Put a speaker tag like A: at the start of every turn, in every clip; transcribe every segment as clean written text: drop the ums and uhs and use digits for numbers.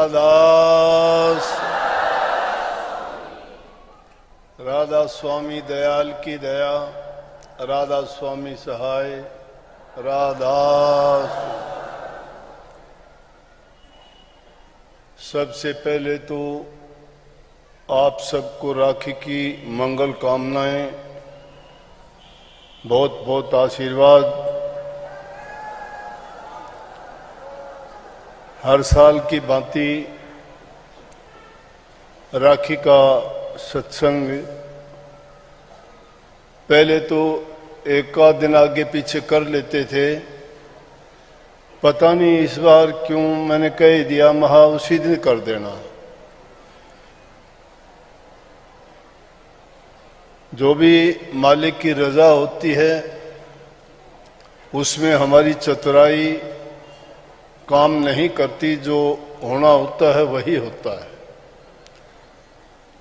A: राधा राधा स्वामी दयाल की दया, राधा स्वामी सहाय, राधा। सबसे पहले तो आप सबको राखी की मंगल कामनाएं, बहुत बहुत आशीर्वाद। हर साल की भांति राखी का सत्संग पहले तो एक आध दिन आगे पीछे कर लेते थे, पता नहीं इस बार क्यों मैंने कह दिया महा उसी दिन कर देना। जो भी मालिक की रजा होती है उसमें हमारी चतुराई काम नहीं करती, जो होना होता है वही होता है।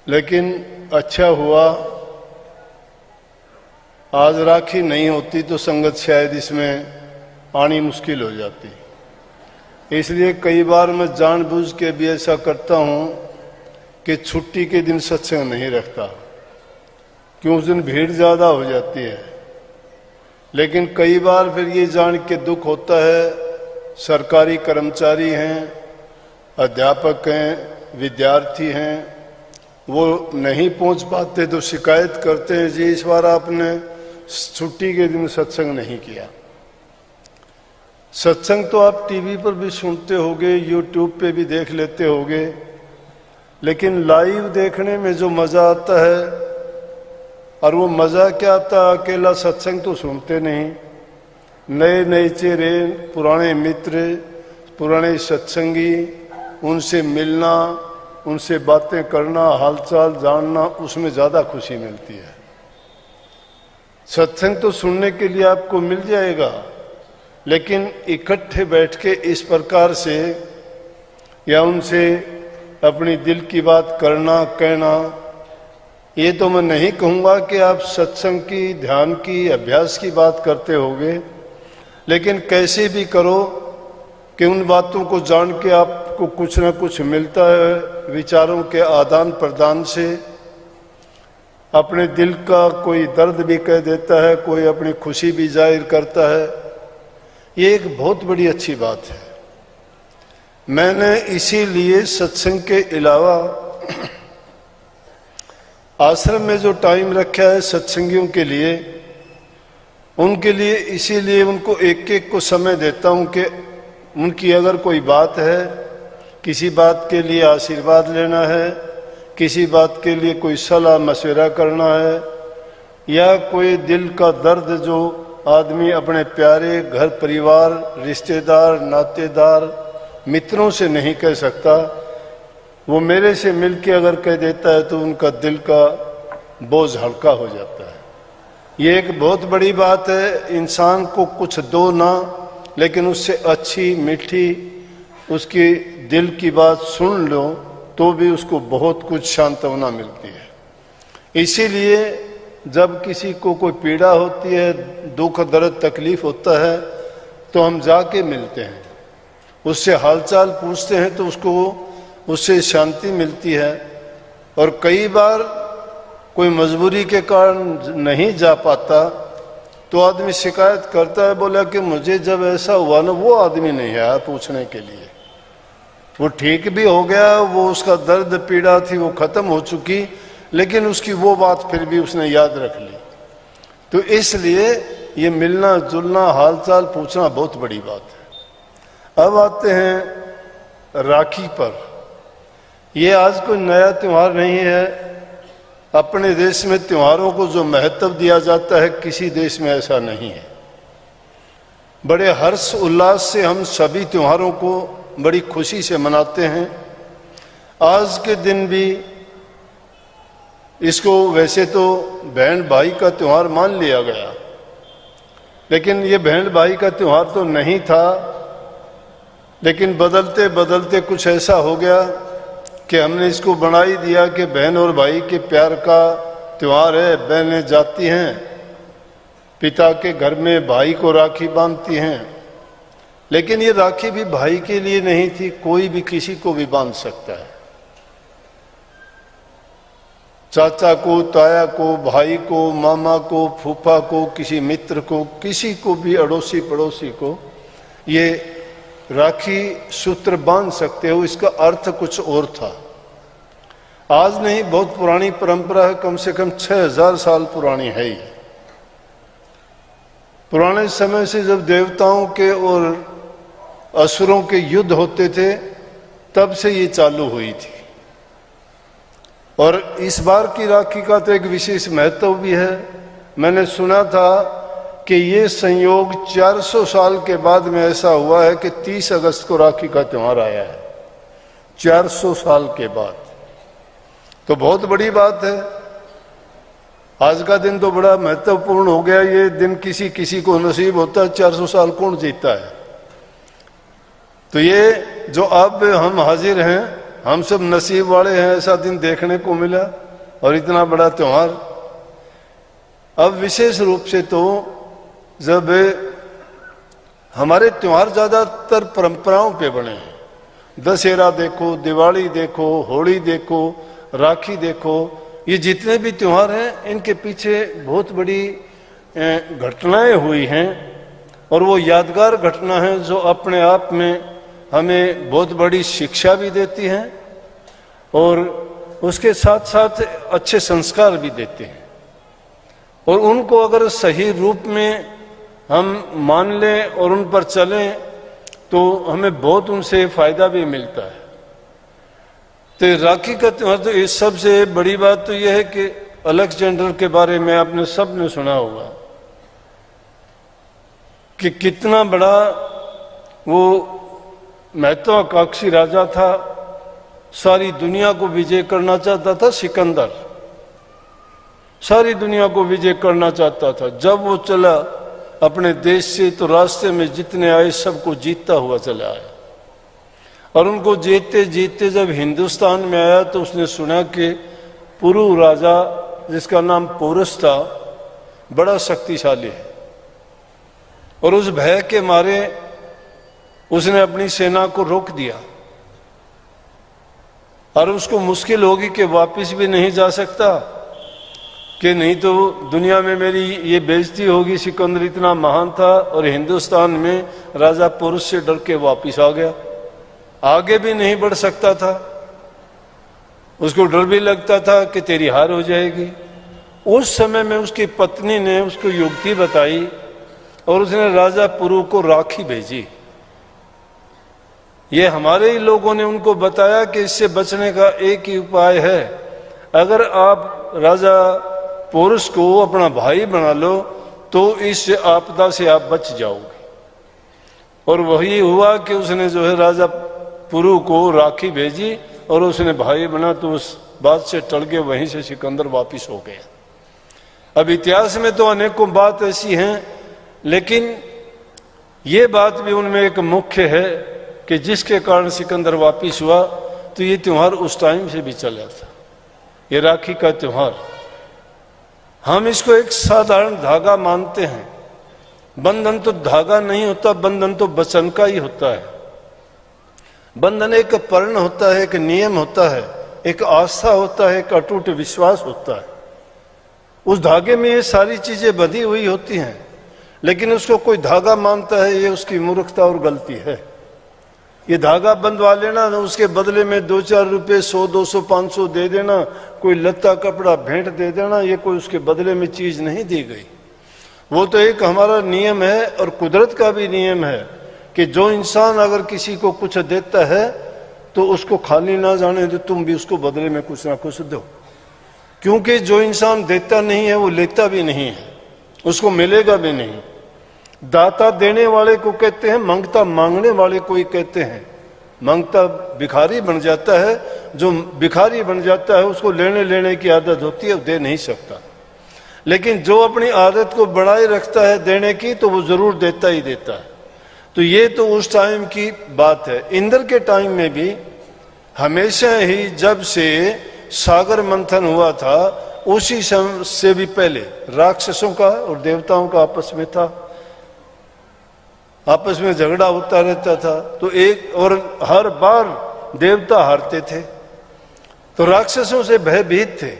A: लेकिन अच्छा हुआ आज राखी नहीं होती तो संगत शायद इसमें आनी मुश्किल हो जाती। इसलिए कई बार मैं जानबूझ के भी ऐसा करता हूं कि छुट्टी के दिन सत्संग नहीं रखता, क्यों उस दिन भीड़ ज्यादा हो जाती है। लेकिन कई बार फिर ये जान के दुख होता है, सरकारी कर्मचारी हैं, अध्यापक हैं, विद्यार्थी हैं, वो नहीं पहुंच पाते तो शिकायत करते हैं जी इस बार आपने छुट्टी के दिन सत्संग नहीं किया। सत्संग तो आप टीवी पर भी सुनते होगे, यूट्यूब पे भी देख लेते होगे, लेकिन लाइव देखने में जो मजा आता है, और वो मजा क्या आता है, अकेला सत्संग तो सुनते नहीं, नए नए चेहरे, पुराने मित्र, पुराने सत्संगी, उनसे मिलना, उनसे बातें करना, हालचाल जानना, उसमें ज्यादा खुशी मिलती है। सत्संग तो सुनने के लिए आपको मिल जाएगा, लेकिन इकट्ठे बैठ के इस प्रकार से या उनसे अपनी दिल की बात करना, कहना, ये तो मैं नहीं कहूँगा कि आप सत्संग की, ध्यान की, अभ्यास की बात करते होगे, लेकिन कैसे भी करो कि उन बातों को जान के आपको कुछ ना कुछ मिलता है, विचारों के आदान प्रदान से। अपने दिल का कोई दर्द भी कह देता है, कोई अपनी खुशी भी जाहिर करता है, ये एक बहुत बड़ी अच्छी बात है। मैंने इसीलिए सत्संग के अलावा आश्रम में जो टाइम रखा है सत्संगियों के लिए, उनके लिए इसीलिए उनको एक एक को समय देता हूं कि उनकी अगर कोई बात है, किसी बात के लिए आशीर्वाद लेना है, किसी बात के लिए कोई सलाह मशवरा करना है, या कोई दिल का दर्द जो आदमी अपने प्यारे घर परिवार, रिश्तेदार, नातेदार, मित्रों से नहीं कह सकता, वो मेरे से मिलके अगर कह देता है तो उनका दिल का बोझ हल्का हो जाता है। ये एक बहुत बड़ी बात है। इंसान को कुछ दो ना, लेकिन उससे अच्छी मीठी उसकी दिल की बात सुन लो तो भी उसको बहुत कुछ सांत्वना मिलती है। इसीलिए जब किसी को कोई पीड़ा होती है, दुख दर्द तकलीफ होता है, तो हम जाके मिलते हैं, उससे हालचाल पूछते हैं, तो उससे शांति मिलती है। और कई बार कोई मजबूरी के कारण नहीं जा पाता तो आदमी शिकायत करता है, बोला कि मुझे जब ऐसा हुआ ना, वो आदमी नहीं आया पूछने के लिए, वो ठीक भी हो गया, वो उसका दर्द पीड़ा थी वो खत्म हो चुकी, लेकिन उसकी वो बात फिर भी उसने याद रख ली। तो इसलिए ये मिलना जुलना, हालचाल पूछना बहुत बड़ी बात है। अब आते हैं राखी पर। ये आज कोई नया त्योहार नहीं है। अपने देश में त्योहारों को जो महत्व दिया जाता है, किसी देश में ऐसा नहीं है। बड़े हर्ष उल्लास से हम सभी त्योहारों को बड़ी खुशी से मनाते हैं। आज के दिन भी इसको वैसे तो बहन भाई का त्योहार मान लिया गया, लेकिन ये बहन भाई का त्योहार तो नहीं था। लेकिन बदलते बदलते कुछ ऐसा हो गया कि हमने इसको बना ही दिया कि बहन और भाई के प्यार का त्योहार है। बहनें जाती हैं पिता के घर में, भाई को राखी बांधती हैं, लेकिन ये राखी भी भाई के लिए नहीं थी, कोई भी किसी को भी बांध सकता है। चाचा को, ताया को, भाई को, मामा को, फूफा को, किसी मित्र को, किसी को भी, अड़ोसी पड़ोसी को ये राखी सूत्र बांध सकते हो। इसका अर्थ कुछ और था। आज नहीं, बहुत पुरानी परंपरा है, कम से कम 6000 साल पुरानी है ये। पुराने समय से जब देवताओं के और असुरों के युद्ध होते थे, तब से ये चालू हुई थी। और इस बार की राखी का तो एक विशेष महत्व भी है। मैंने सुना था कि ये संयोग 400 साल के बाद में ऐसा हुआ है कि 30 अगस्त को राखी का त्योहार आया है, 400 साल के बाद। तो बहुत बड़ी बात है। आज का दिन तो बड़ा महत्वपूर्ण हो गया। ये दिन किसी किसी को नसीब होता है, 400 साल कौन जीता है। तो ये जो अब हम हाजिर हैं, हम सब नसीब वाले हैं, ऐसा दिन देखने को मिला और इतना बड़ा त्योहार। अब विशेष रूप से तो जब हमारे त्योहार ज्यादातर परंपराओं पे बने हैं, दशहरा देखो, दिवाली देखो, होली देखो, राखी देखो, ये जितने भी त्योहार हैं इनके पीछे बहुत बड़ी घटनाएं हुई हैं और वो यादगार घटना है जो अपने आप में हमें बहुत बड़ी शिक्षा भी देती हैं और उसके साथ साथ अच्छे संस्कार भी देते हैं। और उनको अगर सही रूप में हम मान लें और उन पर चलें तो हमें बहुत उनसे फायदा भी मिलता है। तो राखी का त्योहार, तो इस सबसे बड़ी बात तो यह है कि अलेक्जेंडर के बारे में आपने सब ने सुना होगा कि कितना बड़ा वो महत्वाकांक्षी राजा था, सारी दुनिया को विजय करना चाहता था। सिकंदर सारी दुनिया को विजय करना चाहता था। जब वो चला अपने देश से तो रास्ते में जितने आए सबको जीतता हुआ चला आया और उनको जीतते जीतते जब हिंदुस्तान में आया तो उसने सुना कि पुरु राजा, जिसका नाम पोरस था, बड़ा शक्तिशाली है और उस भय के मारे उसने अपनी सेना को रोक दिया और उसको मुश्किल होगी कि वापस भी नहीं जा सकता, कि नहीं तो दुनिया में मेरी ये बेइज्जती होगी। सिकंदर इतना महान था और हिंदुस्तान में राजा पुरुष से डर के वापस आ गया, आगे भी नहीं बढ़ सकता था। उसको डर भी लगता था कि तेरी हार हो जाएगी। उस समय में उसकी पत्नी ने उसको युक्ति बताई और उसने राजा पुरु को राखी भेजी। ये हमारे ही लोगों ने उनको बताया कि इससे बचने का एक ही उपाय है, अगर आप राजा पोरस को अपना भाई बना लो तो इस आपदा से आप बच जाओगे। और वही हुआ कि उसने जो है राजा पुरु को राखी भेजी और उसने भाई बना, तो उस बात से टल के वहीं से सिकंदर वापिस हो गया। अब इतिहास में तो अनेकों बात ऐसी हैं, लेकिन ये बात भी उनमें एक मुख्य है कि जिसके कारण सिकंदर वापिस हुआ। तो ये त्योहार उस टाइम से भी चला था, ये राखी का त्योहार। हम इसको एक साधारण धागा मानते हैं। बंधन तो धागा नहीं होता, बंधन तो वचन का ही होता है। बंधन एक पर्ण होता है, एक नियम होता है, एक आस्था होता है, एक अटूट विश्वास होता है। उस धागे में ये सारी चीजें बंधी हुई होती हैं, लेकिन उसको कोई धागा मानता है, ये उसकी मूर्खता और गलती है। ये धागा बंधवा लेना, उसके बदले में 2-4 रुपए 100, 200, 500 दे देना, कोई लत्ता कपड़ा भेंट दे देना, ये कोई उसके बदले में चीज नहीं दी गई। वो तो एक हमारा नियम है और कुदरत का भी नियम है कि जो इंसान अगर किसी को कुछ देता है तो उसको खाली ना जाने दो, तुम भी उसको बदले में कुछ ना कुछ दो। क्योंकि जो इंसान देता नहीं है वो लेता भी नहीं है, उसको मिलेगा भी नहीं। दाता देने वाले को कहते हैं, मांगता मांगने वाले को ही कहते हैं। मांगता भिखारी बन जाता है, जो भिखारी बन जाता है उसको लेने लेने की आदत होती है, वो दे नहीं सकता। लेकिन जो अपनी आदत को बढ़ाए रखता है देने की, तो वो जरूर देता ही देता है। तो ये तो उस टाइम की बात है। इंद्र के टाइम में भी हमेशा ही, जब से सागर मंथन हुआ था उसी समय से भी पहले राक्षसों का और देवताओं का आपस में था। आपस में झगड़ा होता रहता था। तो एक और हर बार देवता हारते थे, तो राक्षसों से भयभीत थे।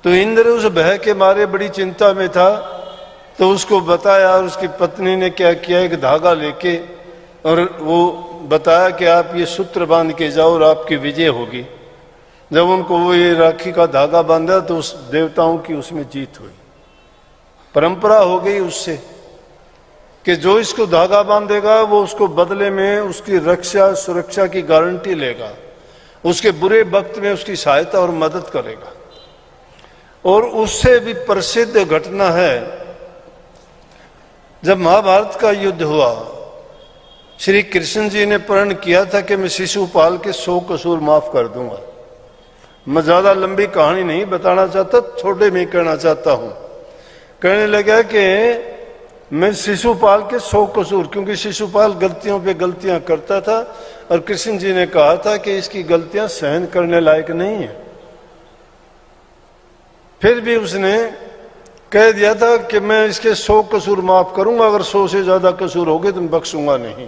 A: तो इंद्र उस भय के मारे बड़ी चिंता में था, तो उसको बताया, और उसकी पत्नी ने क्या किया, एक धागा लेके और वो बताया कि आप ये सूत्र बांध के जाओ और आपकी विजय होगी। जब उनको वो ये राखी का धागा बांधा तो उस देवताओं की उसमें जीत हुई। परंपरा हो गई उससे कि जो इसको धागा बांधेगा वो उसको बदले में उसकी रक्षा सुरक्षा की गारंटी लेगा, उसके बुरे वक्त में उसकी सहायता और मदद करेगा। और उससे भी प्रसिद्ध घटना है, जब महाभारत का युद्ध हुआ, श्री कृष्ण जी ने प्रण किया था कि मैं शिशुपाल के 100 कसूर माफ कर दूंगा। मैं ज्यादा लंबी कहानी नहीं बताना चाहता, छोटे में कहना चाहता हूं। कहने लगा कि मैं शिशुपाल के 100 कसूर, क्योंकि शिशुपाल गलतियों पे गलतियां करता था और कृष्ण जी ने कहा था कि इसकी गलतियां सहन करने लायक नहीं है। फिर भी उसने कह दिया था कि मैं इसके 100 कसूर माफ करूंगा, अगर 100 से ज्यादा कसूर हो गए तो मैं बख्शूंगा नहीं।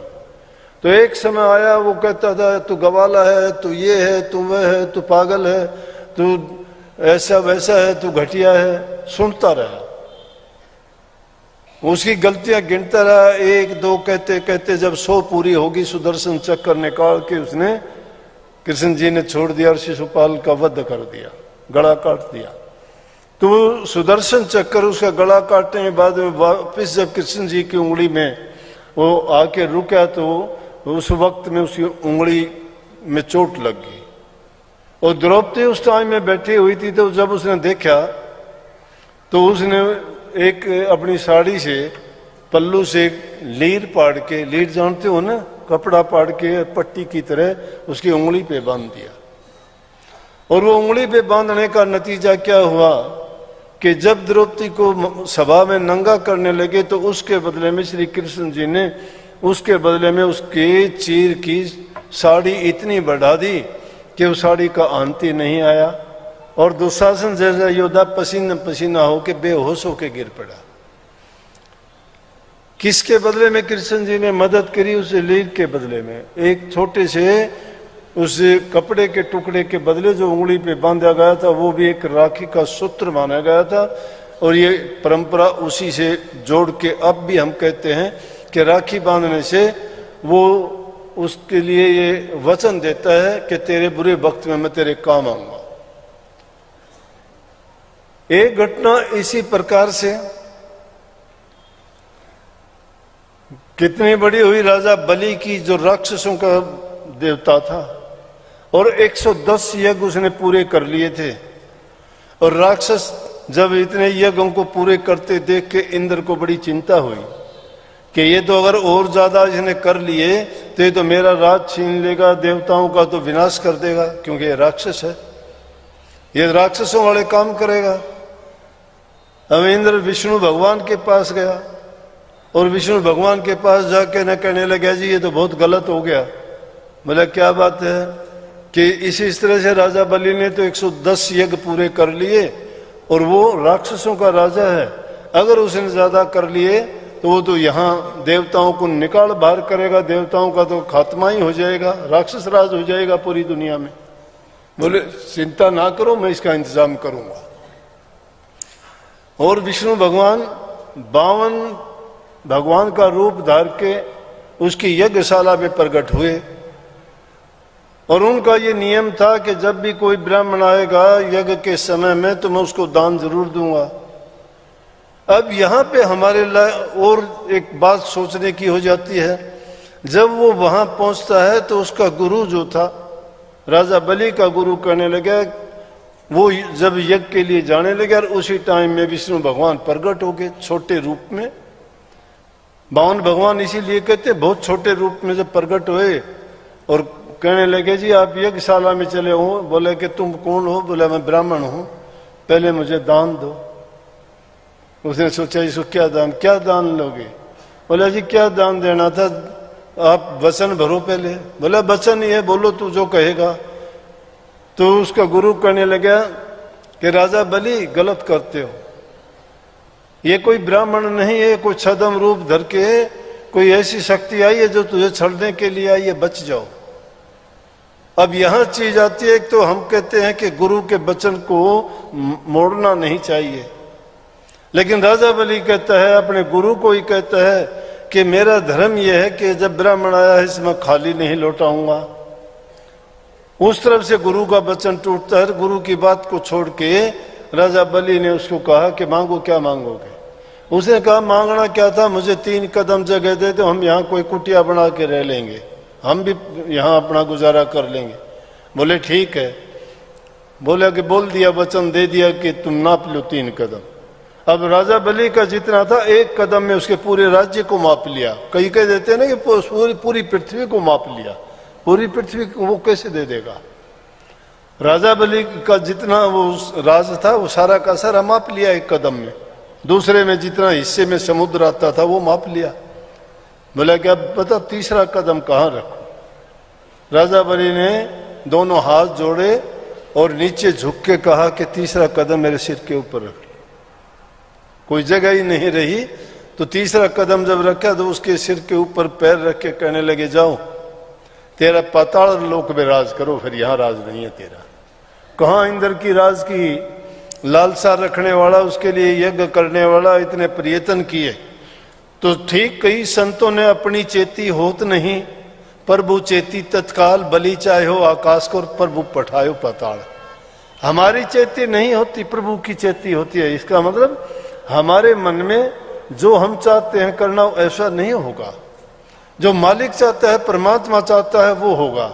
A: तो एक समय आया वो कहता था तू गवाला है, तू ये है, तू वह है, तू पागल है, तू ऐसा वैसा है, तू घटिया है। सुनता रहा, उसकी गलतियां गिनता रहा, एक दो कहते कहते जब 100 पूरी होगी, सुदर्शन चक्कर निकाल के उसने कृष्ण जी ने छोड़ दिया और शिशुपाल का वध कर दिया, गला काट दिया। तो सुदर्शन चक्कर उसका गला काटने के बाद वापिस जब कृष्ण जी की उंगली में वो आके रुका तो उस वक्त में उसकी उंगली में चोट लग गई। और द्रौपदी उस टाइम में बैठी हुई थी, तो जब उसने देखा तो उसने एक अपनी साड़ी से पल्लू से लीर पाड़ के, लीर जानते हो ना, कपड़ा पाड़ के पट्टी की तरह उसकी उंगली पे बांध दिया। और वो उंगली पे बांधने का नतीजा क्या हुआ कि जब द्रौपदी को सभा में नंगा करने लगे तो उसके बदले में श्री कृष्ण जी ने उसके बदले में उसके चीर की साड़ी इतनी बढ़ा दी कि उस साड़ी का अंत ही नहीं आया, और दुशासन जैसा योद्धा पसीना पसीना होके बेहोश होके गिर पड़ा। किसके बदले में कृष्ण जी ने मदद करी? उस लीर के बदले में, एक छोटे से उस कपड़े के टुकड़े के बदले जो उंगली पे बांधा गया था वो भी एक राखी का सूत्र माना गया था। और ये परंपरा उसी से जोड़ के अब भी हम कहते हैं कि राखी बांधने से वो उसके लिए ये वचन देता है कि तेरे बुरे वक्त में मैं तेरे काम आऊंगा। एक घटना इसी प्रकार से कितनी बड़ी हुई, राजा बलि की, जो राक्षसों का देवता था, और 110 यज्ञ उसने पूरे कर लिए थे। और राक्षस जब इतने यज्ञों को पूरे करते देख के इंद्र को बड़ी चिंता हुई कि ये तो अगर और ज्यादा इसने कर लिए तो ये तो मेरा राज छीन लेगा, देवताओं का तो विनाश कर देगा, क्योंकि ये राक्षस है, ये राक्षसों वाले काम करेगा। अब इंद्र विष्णु भगवान के पास गया और विष्णु भगवान के पास जाके न कहने लगा जी ये तो बहुत गलत हो गया। बोला क्या बात है कि इस तरह से राजा बलि ने तो 110 यज्ञ पूरे कर लिए और वो राक्षसों का राजा है, अगर उसने ज्यादा कर लिए तो वो तो यहाँ देवताओं को निकाल बाहर करेगा, देवताओं का तो खात्मा ही हो जाएगा, राक्षस राज हो जाएगा पूरी दुनिया में। बोले चिंता ना करो, मैं इसका इंतजाम करूंगा। और विष्णु भगवान 52 भगवान का रूप धार के उसकी यज्ञशाला में प्रकट हुए। और उनका ये नियम था कि जब भी कोई ब्राह्मण आएगा यज्ञ के समय में तो मैं उसको दान जरूर दूंगा। अब यहाँ पे हमारे लिए और एक बात सोचने की हो जाती है, जब वो वहां पहुंचता है तो उसका गुरु जो था, राजा बलि का गुरु कहने लगा, वो जब यज्ञ के लिए जाने लगे और उसी टाइम में विष्णु भगवान प्रकट हो गए छोटे रूप में। 52 भगवान इसीलिए कहते बहुत छोटे रूप में जब प्रकट हुए और कहने लगे जी आप यज्ञशाला में चले हो। बोले कि तुम कौन हो? बोले मैं ब्राह्मण हूं, पहले मुझे दान दो। उसने सोचा इसको क्या दान लोगे? बोले जी क्या दान देना था, आप वचन भरो पहले। बोला वचन ही है, बोलो तू जो कहेगा। तो उसका गुरु कहने लगा कि राजा बलि गलत करते हो, ये कोई ब्राह्मण नहीं है, कोई छद्म रूप धर के कोई ऐसी शक्ति आई है जो तुझे छड़ने के लिए आई है, बच जाओ। अब यहां चीज आती है, एक तो हम कहते हैं कि गुरु के वचन को मोड़ना नहीं चाहिए, लेकिन राजा बलि कहता है, अपने गुरु को ही कहता है कि मेरा धर्म यह है कि जब ब्राह्मण आया है इसमें खाली नहीं लौटाऊंगा। उस तरफ से गुरु का वचन टूटता है। गुरु की बात को छोड़ के राजा बलि ने उसको कहा कि मांगो, क्या मांगोगे? उसने कहा मांगना क्या था, मुझे 3 कदम जगह दे दो, हम यहाँ कोई कुटिया बना के रह लेंगे, हम भी यहाँ अपना गुजारा कर लेंगे। बोले ठीक है। बोला कि बोल दिया, वचन दे दिया कि तुम नाप लो 3 कदम। अब राजा बलि का जितना था 1 कदम में उसके पूरे राज्य को माप लिया। कई कह देते हैं ना कि पूरी पृथ्वी को माप लिया। पूरी पृथ्वी को वो कैसे दे देगा? राजा बलि का जितना वो राज था वो सारा का सारा माप लिया 1 कदम में। दूसरे में जितना हिस्से में समुद्र आता था वो माप लिया। बोला कि अब पता 3रा कदम कहाँ रखो? राजा बलि ने दोनों हाथ जोड़े और नीचे झुक के कहा कि 3रा कदम मेरे सिर के ऊपर रख। कोई जगह ही नहीं रही, तो 3रा कदम जब रखा तो उसके सिर के ऊपर पैर रख के कहने लगे, जाओ तेरा पाताल लोक में राज करो, फिर यहां राज नहीं है तेरा। कहां इंद्र की राज की लालसा रखने वाला, उसके लिए यज्ञ करने वाला, इतने प्रयत्न किए तो ठीक कई संतों ने अपनी चेती होत नहीं, प्रभु चेती तत्काल, बलि चाहे हो आकाश को, प्रभु पठायो पाताल। हमारी चेती नहीं होती, प्रभु की चेती होती है। इसका मतलब हमारे मन में जो हम चाहते हैं करना ऐसा नहीं होगा, जो मालिक चाहता है, परमात्मा चाहता है वो होगा।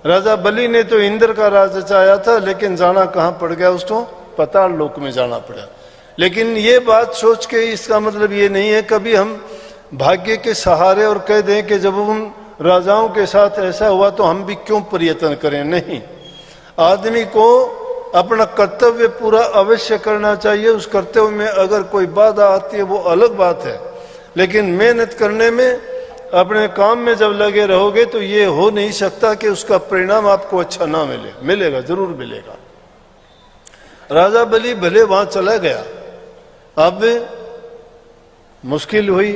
A: राजा बलि ने तो इंद्र का राज चाहा था, लेकिन जाना कहां पड़ गया उसको? पाताल लोक में जाना पड़ा। लेकिन ये बात सोच के इसका मतलब ये नहीं है कभी हम भाग्य के सहारे और कह दें कि जब उन राजाओं के साथ ऐसा हुआ तो हम भी क्यों प्रयत्न करें। नहीं, आदमी को अपना कर्तव्य पूरा अवश्य करना चाहिए। उस कर्तव्य में अगर कोई बाधा आती है वो अलग बात है, लेकिन मेहनत करने में, अपने काम में जब लगे रहोगे तो ये हो नहीं सकता कि उसका परिणाम आपको अच्छा ना मिले। मिलेगा, जरूर मिलेगा। राजा बलि भले वहां चला गया, अब मुश्किल हुई।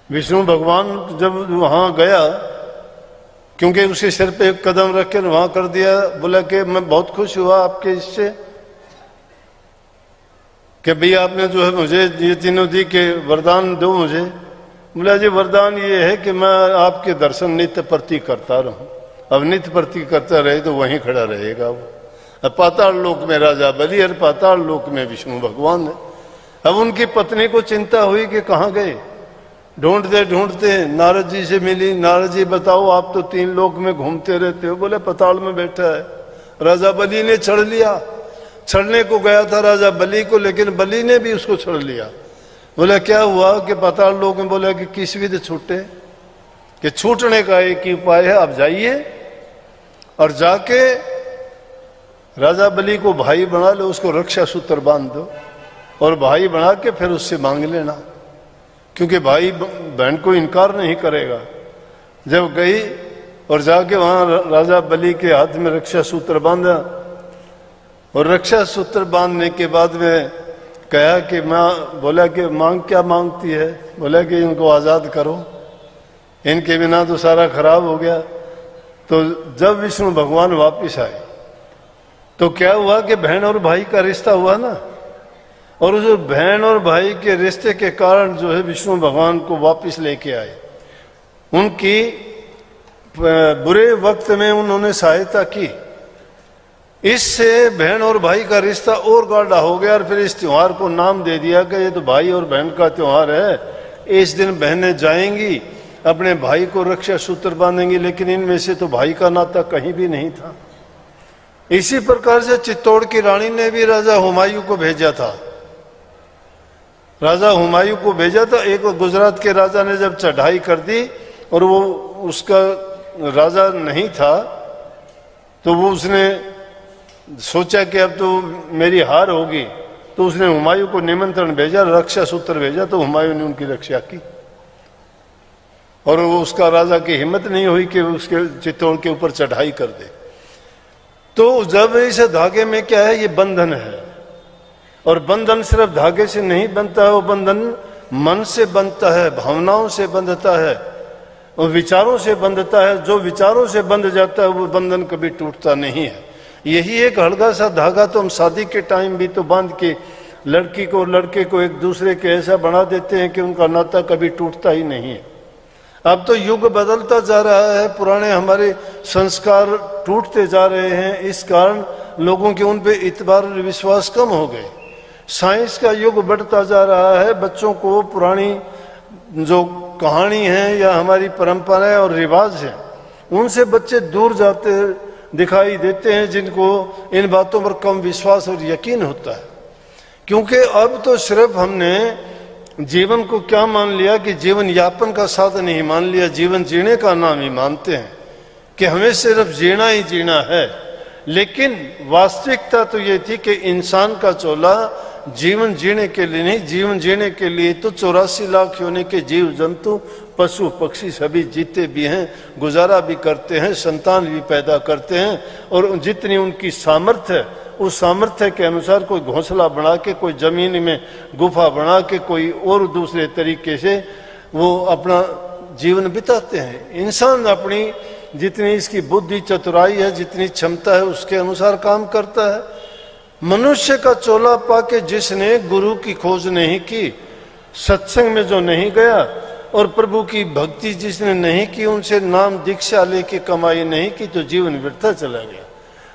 A: विष्णु भगवान जब वहां गया, क्योंकि उसके सिर पे 1 कदम रख के वहां कर दिया, बोला कि मैं बहुत खुश हुआ आपके इससे कि भाई आपने जो है मुझे ये तीनों दी के वरदान दो मुझे। बोला जी वरदान ये है कि मैं आपके दर्शन नित्य प्रति करता रहूं। अब नित्य प्रति करता रहे तो वहीं खड़ा रहेगा वो। अब पाताल लोक में राजा बलि और पाताल लोक में विष्णु भगवान है। अब उनकी पत्नी को चिंता हुई कि कहाँ गए। ढूंढते ढूंढते नारद जी से मिली। नारद जी बताओ आप तो 3 लोक में घूमते रहते हो। बोले पाताल में बैठा है। राजा बलि ने छड़ लिया। छड़ने को गया था राजा बलि को, लेकिन बलि ने भी उसको छड़ लिया। बोला क्या हुआ कि पाताल लोक में? बोला कि किस विधि छूटे, कि छूटने का एक ही उपाय है, आप जाइए और जाके राजा बलि को भाई बना लो, उसको रक्षा सूत्र बांध दो और भाई बना के फिर उससे मांग लेना, क्योंकि भाई बहन को इनकार नहीं करेगा। जब गई और जाके वहां राजा बलि के हाथ में रक्षा सूत्र बांधा और रक्षा सूत्र बांधने के बाद में कहा कि मैं, बोला कि मांग क्या मांगती है? बोला कि इनको आज़ाद करो, इनके बिना तो सारा खराब हो गया। तो जब विष्णु भगवान वापिस आए तो क्या हुआ कि बहन और भाई का रिश्ता हुआ ना, और उस बहन और भाई के रिश्ते के कारण जो है विष्णु भगवान को वापिस लेके आए। उनकी बुरे वक्त में उन्होंने सहायता की। इससे बहन और भाई का रिश्ता और गाढ़ा हो गया और फिर इस त्योहार को नाम दे दिया कि ये तो भाई और बहन का त्योहार है। इस दिन बहनें जाएंगी अपने भाई को रक्षा सूत्र बांधेंगी, लेकिन इनमें से तो भाई का नाता कहीं भी नहीं था। इसी प्रकार से चित्तौड़ की रानी ने भी राजा हुमायूं को भेजा था। राजा हुमायूं को भेजा था। एक गुजरात के राजा ने जब चढ़ाई कर दी और वो उसका राजा नहीं था, तो वो उसने सोचा कि अब तो मेरी हार होगी, तो उसने हुमायूं को निमंत्रण भेजा, रक्षा सूत्र भेजा, तो हुमायूं ने उनकी रक्षा की। और वो उसका राजा की हिम्मत नहीं हुई कि उसके चित्तौड़ के ऊपर चढ़ाई कर दे। तो जब इस धागे में क्या है, ये बंधन है, और बंधन सिर्फ धागे से नहीं बनता है, वो बंधन मन से बंधता है, भावनाओं से बंधता है और विचारों से बंधता है। जो विचारों से बंध जाता है वो बंधन कभी टूटता नहीं है। यही एक हल्का सा धागा तो हम शादी के टाइम भी तो बांध के लड़की को लड़के को एक दूसरे के ऐसा बना देते हैं कि उनका नाता कभी टूटता ही नहीं है। अब तो युग बदलता जा रहा है, पुराने हमारे संस्कार टूटते जा रहे हैं, इस कारण लोगों के उन पे इतबार और विश्वास कम हो गए। साइंस का युग बढ़ता जा रहा है, बच्चों को पुरानी जो कहानी है या हमारी परंपराएं और रिवाज हैं उनसे बच्चे दूर जाते दिखाई देते हैं, जिनको इन बातों पर कम विश्वास और यकीन होता है। क्योंकि अब तो सिर्फ हमने जीवन को क्या मान लिया कि जीवन यापन का साधन ही मान लिया, जीवन जीने का नाम ही मानते हैं कि हमें सिर्फ जीना ही जीना है। लेकिन वास्तविकता तो ये थी कि इंसान का चोला जीवन जीने के लिए नहीं, जीवन जीने के लिए तो 84 लाख होने के जीव जंतु पशु पक्षी सभी जीते भी हैं, गुजारा भी करते हैं, संतान भी पैदा करते हैं और जितनी उनकी सामर्थ्य है उस सामर्थ्य के अनुसार कोई घोंसला बना के, कोई जमीन में गुफा बना के, कोई और दूसरे तरीके से वो अपना जीवन बिताते हैं। इंसान अपनी जितनी इसकी बुद्धि चतुराई है, जितनी क्षमता है उसके अनुसार काम करता है। मनुष्य का चोला पाके जिसने गुरु की खोज नहीं की, सत्संग में जो नहीं गया और प्रभु की भक्ति जिसने नहीं की, उनसे नाम दीक्षा लेके कमाई नहीं की, तो जीवन व्यर्थ चला गया।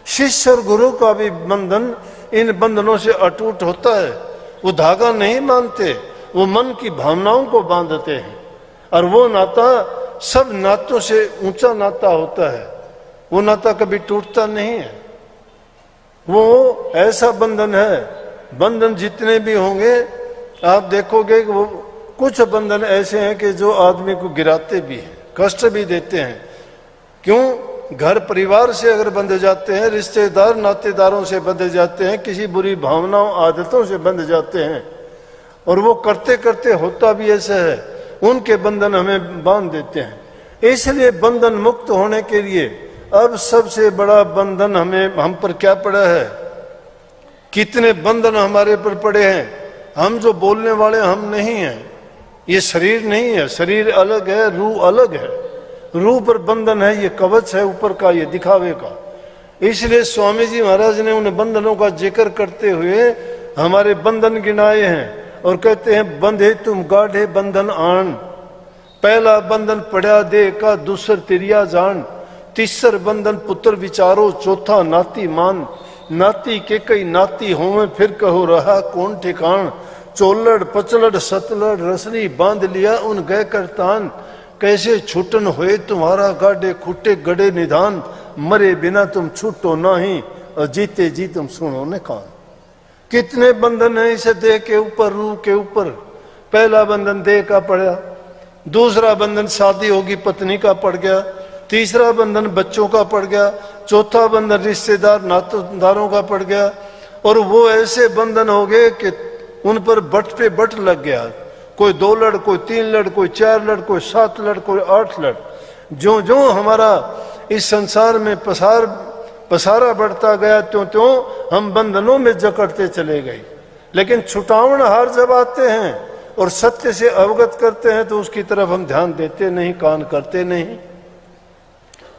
A: शिष्य और गुरु का भी बंधन इन बंधनों से अटूट होता है। वो धागा नहीं मानते, वो मन की भावनाओं को बांधते हैं और वो नाता सब नातों से ऊंचा नाता होता है। वो नाता कभी टूटता नहीं है। वो ऐसा बंधन है, बंधन जितने भी होंगे आप देखोगे कि वो कुछ बंधन ऐसे हैं कि जो आदमी को गिराते भी हैं, कष्ट भी देते हैं। क्यों? घर परिवार से अगर बंधे जाते हैं, रिश्तेदार नातेदारों से बंधे जाते हैं, किसी बुरी भावनाओं आदतों से बंध जाते हैं और वो करते करते होता भी ऐसा है, उनके बंधन हमें बांध देते हैं। इसलिए बंधन मुक्त होने के लिए अब सबसे बड़ा बंधन हम पर क्या पड़ा है? कितने बंधन हमारे पर पड़े हैं। हम जो बोलने वाले हम नहीं हैं, ये शरीर नहीं है, शरीर अलग है, रूह अलग है। रूह पर बंधन है, ये कवच है ऊपर का, ये दिखावे का। इसलिए स्वामी जी महाराज ने उन बंधनों का जिक्र करते हुए हमारे बंधन गिनाए हैं और कहते हैं, बंधे तुम गाढ़े बंधन आन, पहला बंधन पड़ा दे का, दूसर तिरिया जान, तीसर बंधन पुत्र विचारो, चौथा नाती मान, नाती के कई नाती होवे, फिर कहो रहा कौन ठिकान, चोलड़ पचलड़ सतलड़ रसनी बांध लिया उन गए करतान, कैसे छूटन होए तुम्हारा गाढ़े खुटे गड़े निधान, मरे बिना तुम छूटो नहीं और जीते जी तुम सुनो न कान। कितने बंधन है इसे देह के ऊपर, रूह के ऊपर। पहला बंधन देह का पड़ा, दूसरा बंधन शादी होगी पत्नी का पड़ गया, तीसरा बंधन बच्चों का पड़ गया, चौथा बंधन रिश्तेदार नातेदारों का पड़ गया और वो ऐसे बंधन हो गए कि उन पर बट पे बट लग गया। कोई 2 लड़, कोई 3 लड़, कोई 4 लड़, कोई 7 लड़, कोई 8 लड़। जो जो हमारा इस संसार में पसारा बढ़ता गया त्यों त्यों हम बंधनों में जकड़ते चले गए। लेकिन छुटावन हार जब आते हैं और सत्य से अवगत करते हैं तो उसकी तरफ हम ध्यान देते नहीं, कान करते नहीं।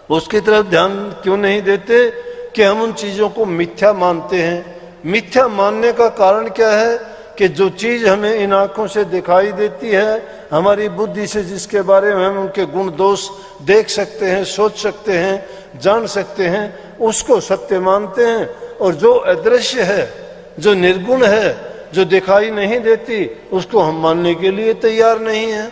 A: उसकी तरफ ध्यान क्यों नहीं देते? कि हम उन चीजों को मिथ्या मानते हैं। मिथ्या मानने का कारण क्या है? कि जो चीज हमें इन आंखों से दिखाई देती है, हमारी बुद्धि से जिसके बारे में हम उनके गुण दोष देख सकते हैं, सोच सकते हैं, जान सकते हैं, उसको सत्य मानते हैं। और जो अदृश्य है, जो निर्गुण है, जो दिखाई नहीं देती, उसको हम मानने के लिए तैयार नहीं है।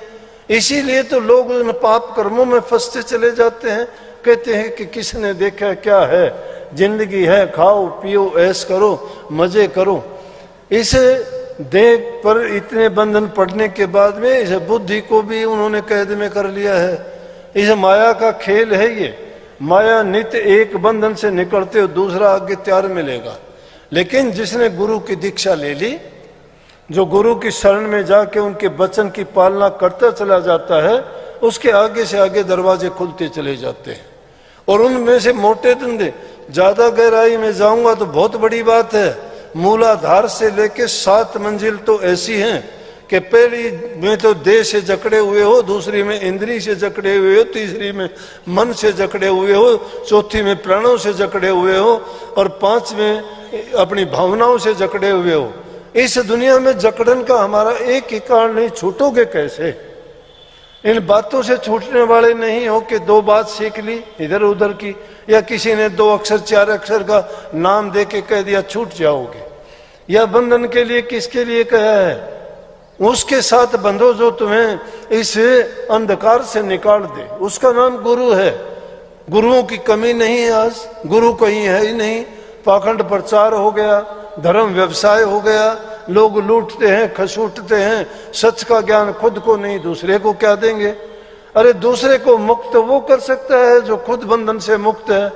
A: इसीलिए तो लोग उन पाप कर्मों में फंसते चले जाते हैं। कहते हैं कि किसने देखा क्या है, जिंदगी है, खाओ पियो ऐश करो, मजे करो। इस देह पर इतने बंधन पड़ने के बाद में इस बुद्धि को भी उन्होंने कैद में कर लिया है। इस माया का खेल है ये। माया नित्य एक बंधन से निकलते हो दूसरा आगे तैयार मिलेगा। लेकिन जिसने गुरु की दीक्षा ले ली, जो गुरु की शरण में जाके उनके वचन की पालना करता चला जाता है, उसके आगे से आगे दरवाजे खुलते चले जाते हैं। और उनमें से मोटे धंधे, ज्यादा गहराई में जाऊंगा तो बहुत बड़ी बात है, मूलाधार से लेके 7 मंजिल तो ऐसी हैं कि पहली में तो देह से जकड़े हुए हो, दूसरी में इंद्री से जकड़े हुए हो, तीसरी में मन से जकड़े हुए हो, चौथी में प्राणों से जकड़े हुए हो और पांचवें अपनी भावनाओं से जकड़े हुए हो। इस दुनिया में जकड़न का हमारा एक ही कारण नहीं, छूटोगे कैसे? इन बातों से छूटने वाले नहीं हो कि दो बात सीख ली इधर उधर की, या किसी ने 2 अक्षर 4 अक्षर का नाम दे के कह दिया छूट जाओगे। या बंधन के लिए किसके लिए कहा है? उसके साथ बंधो जो तुम्हें इस अंधकार से निकाल दे, उसका नाम गुरु है। गुरुओं की कमी नहीं है, आज गुरु कहीं है ही नहीं। पाखंड प्रचार हो गया, धर्म व्यवसाय हो गया, लोग लूटते हैं, खसूटते हैं, सच का ज्ञान खुद को नहीं दूसरे को क्या देंगे? अरे दूसरे को मुक्त वो कर सकता है जो खुद बंधन से मुक्त है।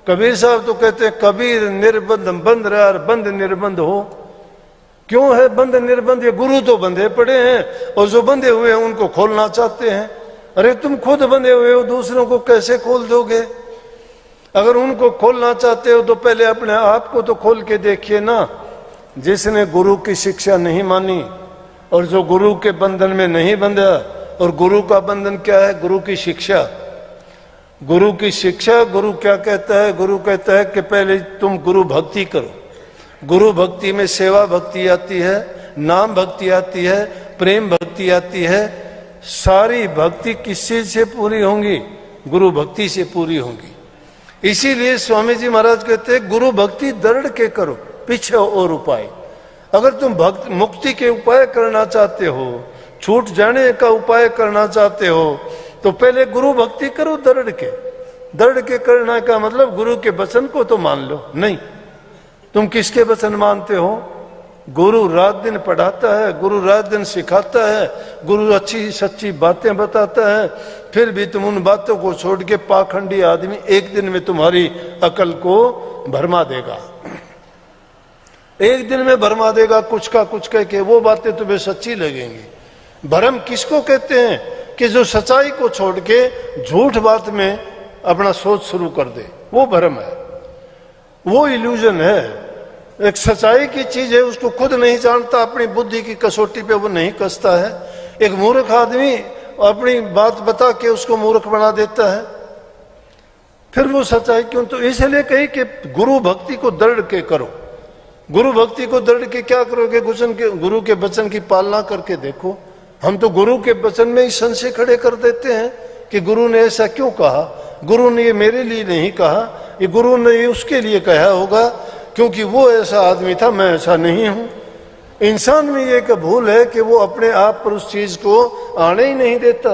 A: कबीर साहब तो कहते हैं कबीर निर्बंध बंध रहा और बंध निर्बंध हो। क्यों है बंध निर्बंध? ये गुरु तो बंधे पड़े हैं और जो बंधे हुए हैं उनको खोलना चाहते हैं। अरे तुम खुद बंधे हुए हो, दूसरों को कैसे खोल दोगे? अगर उनको खोलना चाहते हो तो पहले अपने आप को तो खोल के देखिए ना। जिसने गुरु की शिक्षा नहीं मानी और जो गुरु के बंधन में नहीं बंधा, और गुरु का बंधन क्या है? गुरु की शिक्षा। गुरु की शिक्षा, गुरु क्या कहता है? गुरु कहता है कि पहले तुम गुरु भक्ति करो। गुरु भक्ति में सेवा भक्ति आती है, नाम भक्ति आती है, प्रेम भक्ति आती है। सारी भक्ति किस चीज से पूरी होंगी? गुरु भक्ति से पूरी होंगी। इसीलिए स्वामी जी महाराज कहते हैं गुरु भक्ति दृढ़ के करो, पीछे और उपाय। अगर तुम भक्त मुक्ति के उपाय करना चाहते हो, छूट जाने का उपाय करना चाहते हो, तो पहले गुरु भक्ति करो दृढ़ के। दृढ़ के करना का मतलब गुरु के वचन को तो मान लो नहीं। तुम किसके वचन मानते हो? गुरु रात दिन पढ़ाता है, गुरु रात दिन सिखाता है, गुरु अच्छी सच्ची बातें बताता है, फिर भी तुम उन बातों को छोड़ के पाखंडी आदमी एक दिन में तुम्हारी अकल को भरमा देगा। एक दिन में भरमा देगा, कुछ का कुछ कह के वो बातें तुम्हें सच्ची लगेंगी। भरम किसको कहते हैं? कि जो सच्चाई को छोड़ के झूठ बात में अपना सोच शुरू कर दे, वो भरम है, वो इल्यूजन है। एक सच्चाई की चीज है, उसको खुद नहीं जानता, अपनी बुद्धि की कसौटी पे वो नहीं कसता है। एक मूर्ख आदमी अपनी बात बता के उसको मूर्ख बना देता है, फिर वो सच्चाई क्यों? तो इसलिए कही कि गुरु भक्ति को दृढ़ के करो। गुरु भक्ति को दृढ़ के क्या करोगे? गुरु के वचन की पालना करके देखो। हम तो गुरु के वचन में ही संशय खड़े कर देते हैं कि गुरु ने ऐसा क्यों कहा, गुरु ने ये मेरे लिए नहीं कहा, ये गुरु ने ये उसके लिए कहा होगा क्योंकि वो ऐसा आदमी था, मैं ऐसा नहीं हूं। इंसान में ये एक भूल है कि वो अपने आप पर उस चीज को आने ही नहीं देता,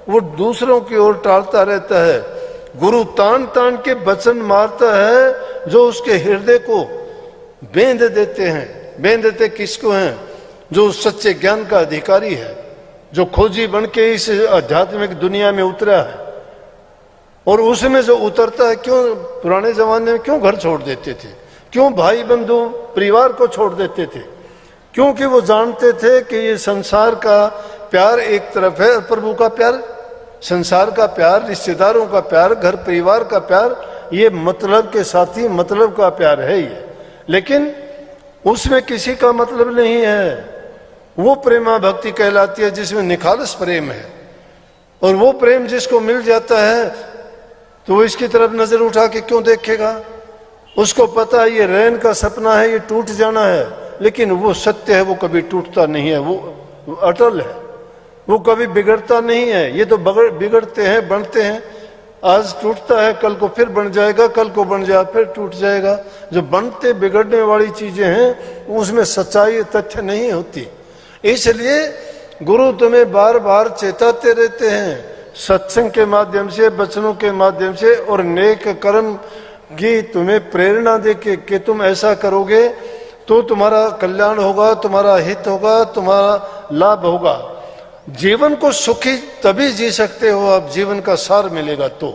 A: वो दूसरों की ओर टालता रहता है। गुरु तान तान के वचन मारता है जो उसके हृदय को बेंध देते हैं। बेंध देते किसको हैं? जो सच्चे ज्ञान का अधिकारी है, जो खोजी बन के इस आध्यात्मिक दुनिया में उतरा है। और उसमें जो उतरता है, क्यों पुराने जमाने में क्यों घर छोड़ देते थे, क्यों भाई बंधु परिवार को छोड़ देते थे? क्योंकि वो जानते थे कि ये संसार का प्यार एक तरफ है और प्रभु का प्यार, संसार का प्यार, रिश्तेदारों का प्यार, घर परिवार का प्यार, ये मतलब के साथी मतलब का प्यार है ये। लेकिन उसमें किसी का मतलब नहीं है। वो प्रेमा भक्ति कहलाती है जिसमें निखालस प्रेम है। और वो प्रेम जिसको मिल जाता है तो वो इसकी तरफ नजर उठा के क्यों देखेगा? उसको पता है ये रहन का सपना है, ये टूट जाना है, लेकिन वो सत्य है, वो कभी टूटता नहीं है, वो अटल है, वो कभी बिगड़ता नहीं है। ये तो बिगड़ते हैं, बनते हैं, आज टूटता है, कल को फिर बन जाएगा, कल को बन जाए फिर टूट जाएगा। जो बनते बिगड़ने वाली चीजें हैं उसमें सच्चाई तथ्य नहीं होती। इसलिए गुरु तुम्हें बार बार चेताते रहते हैं सत्संग के माध्यम से, वचनों के माध्यम से, और नेक कर्म की तुम्हें प्रेरणा देके कि तुम ऐसा करोगे तो तुम्हारा कल्याण होगा, तुम्हारा हित होगा, तुम्हारा लाभ होगा। जीवन को सुखी तभी जी सकते हो आप, जीवन का सार मिलेगा तो।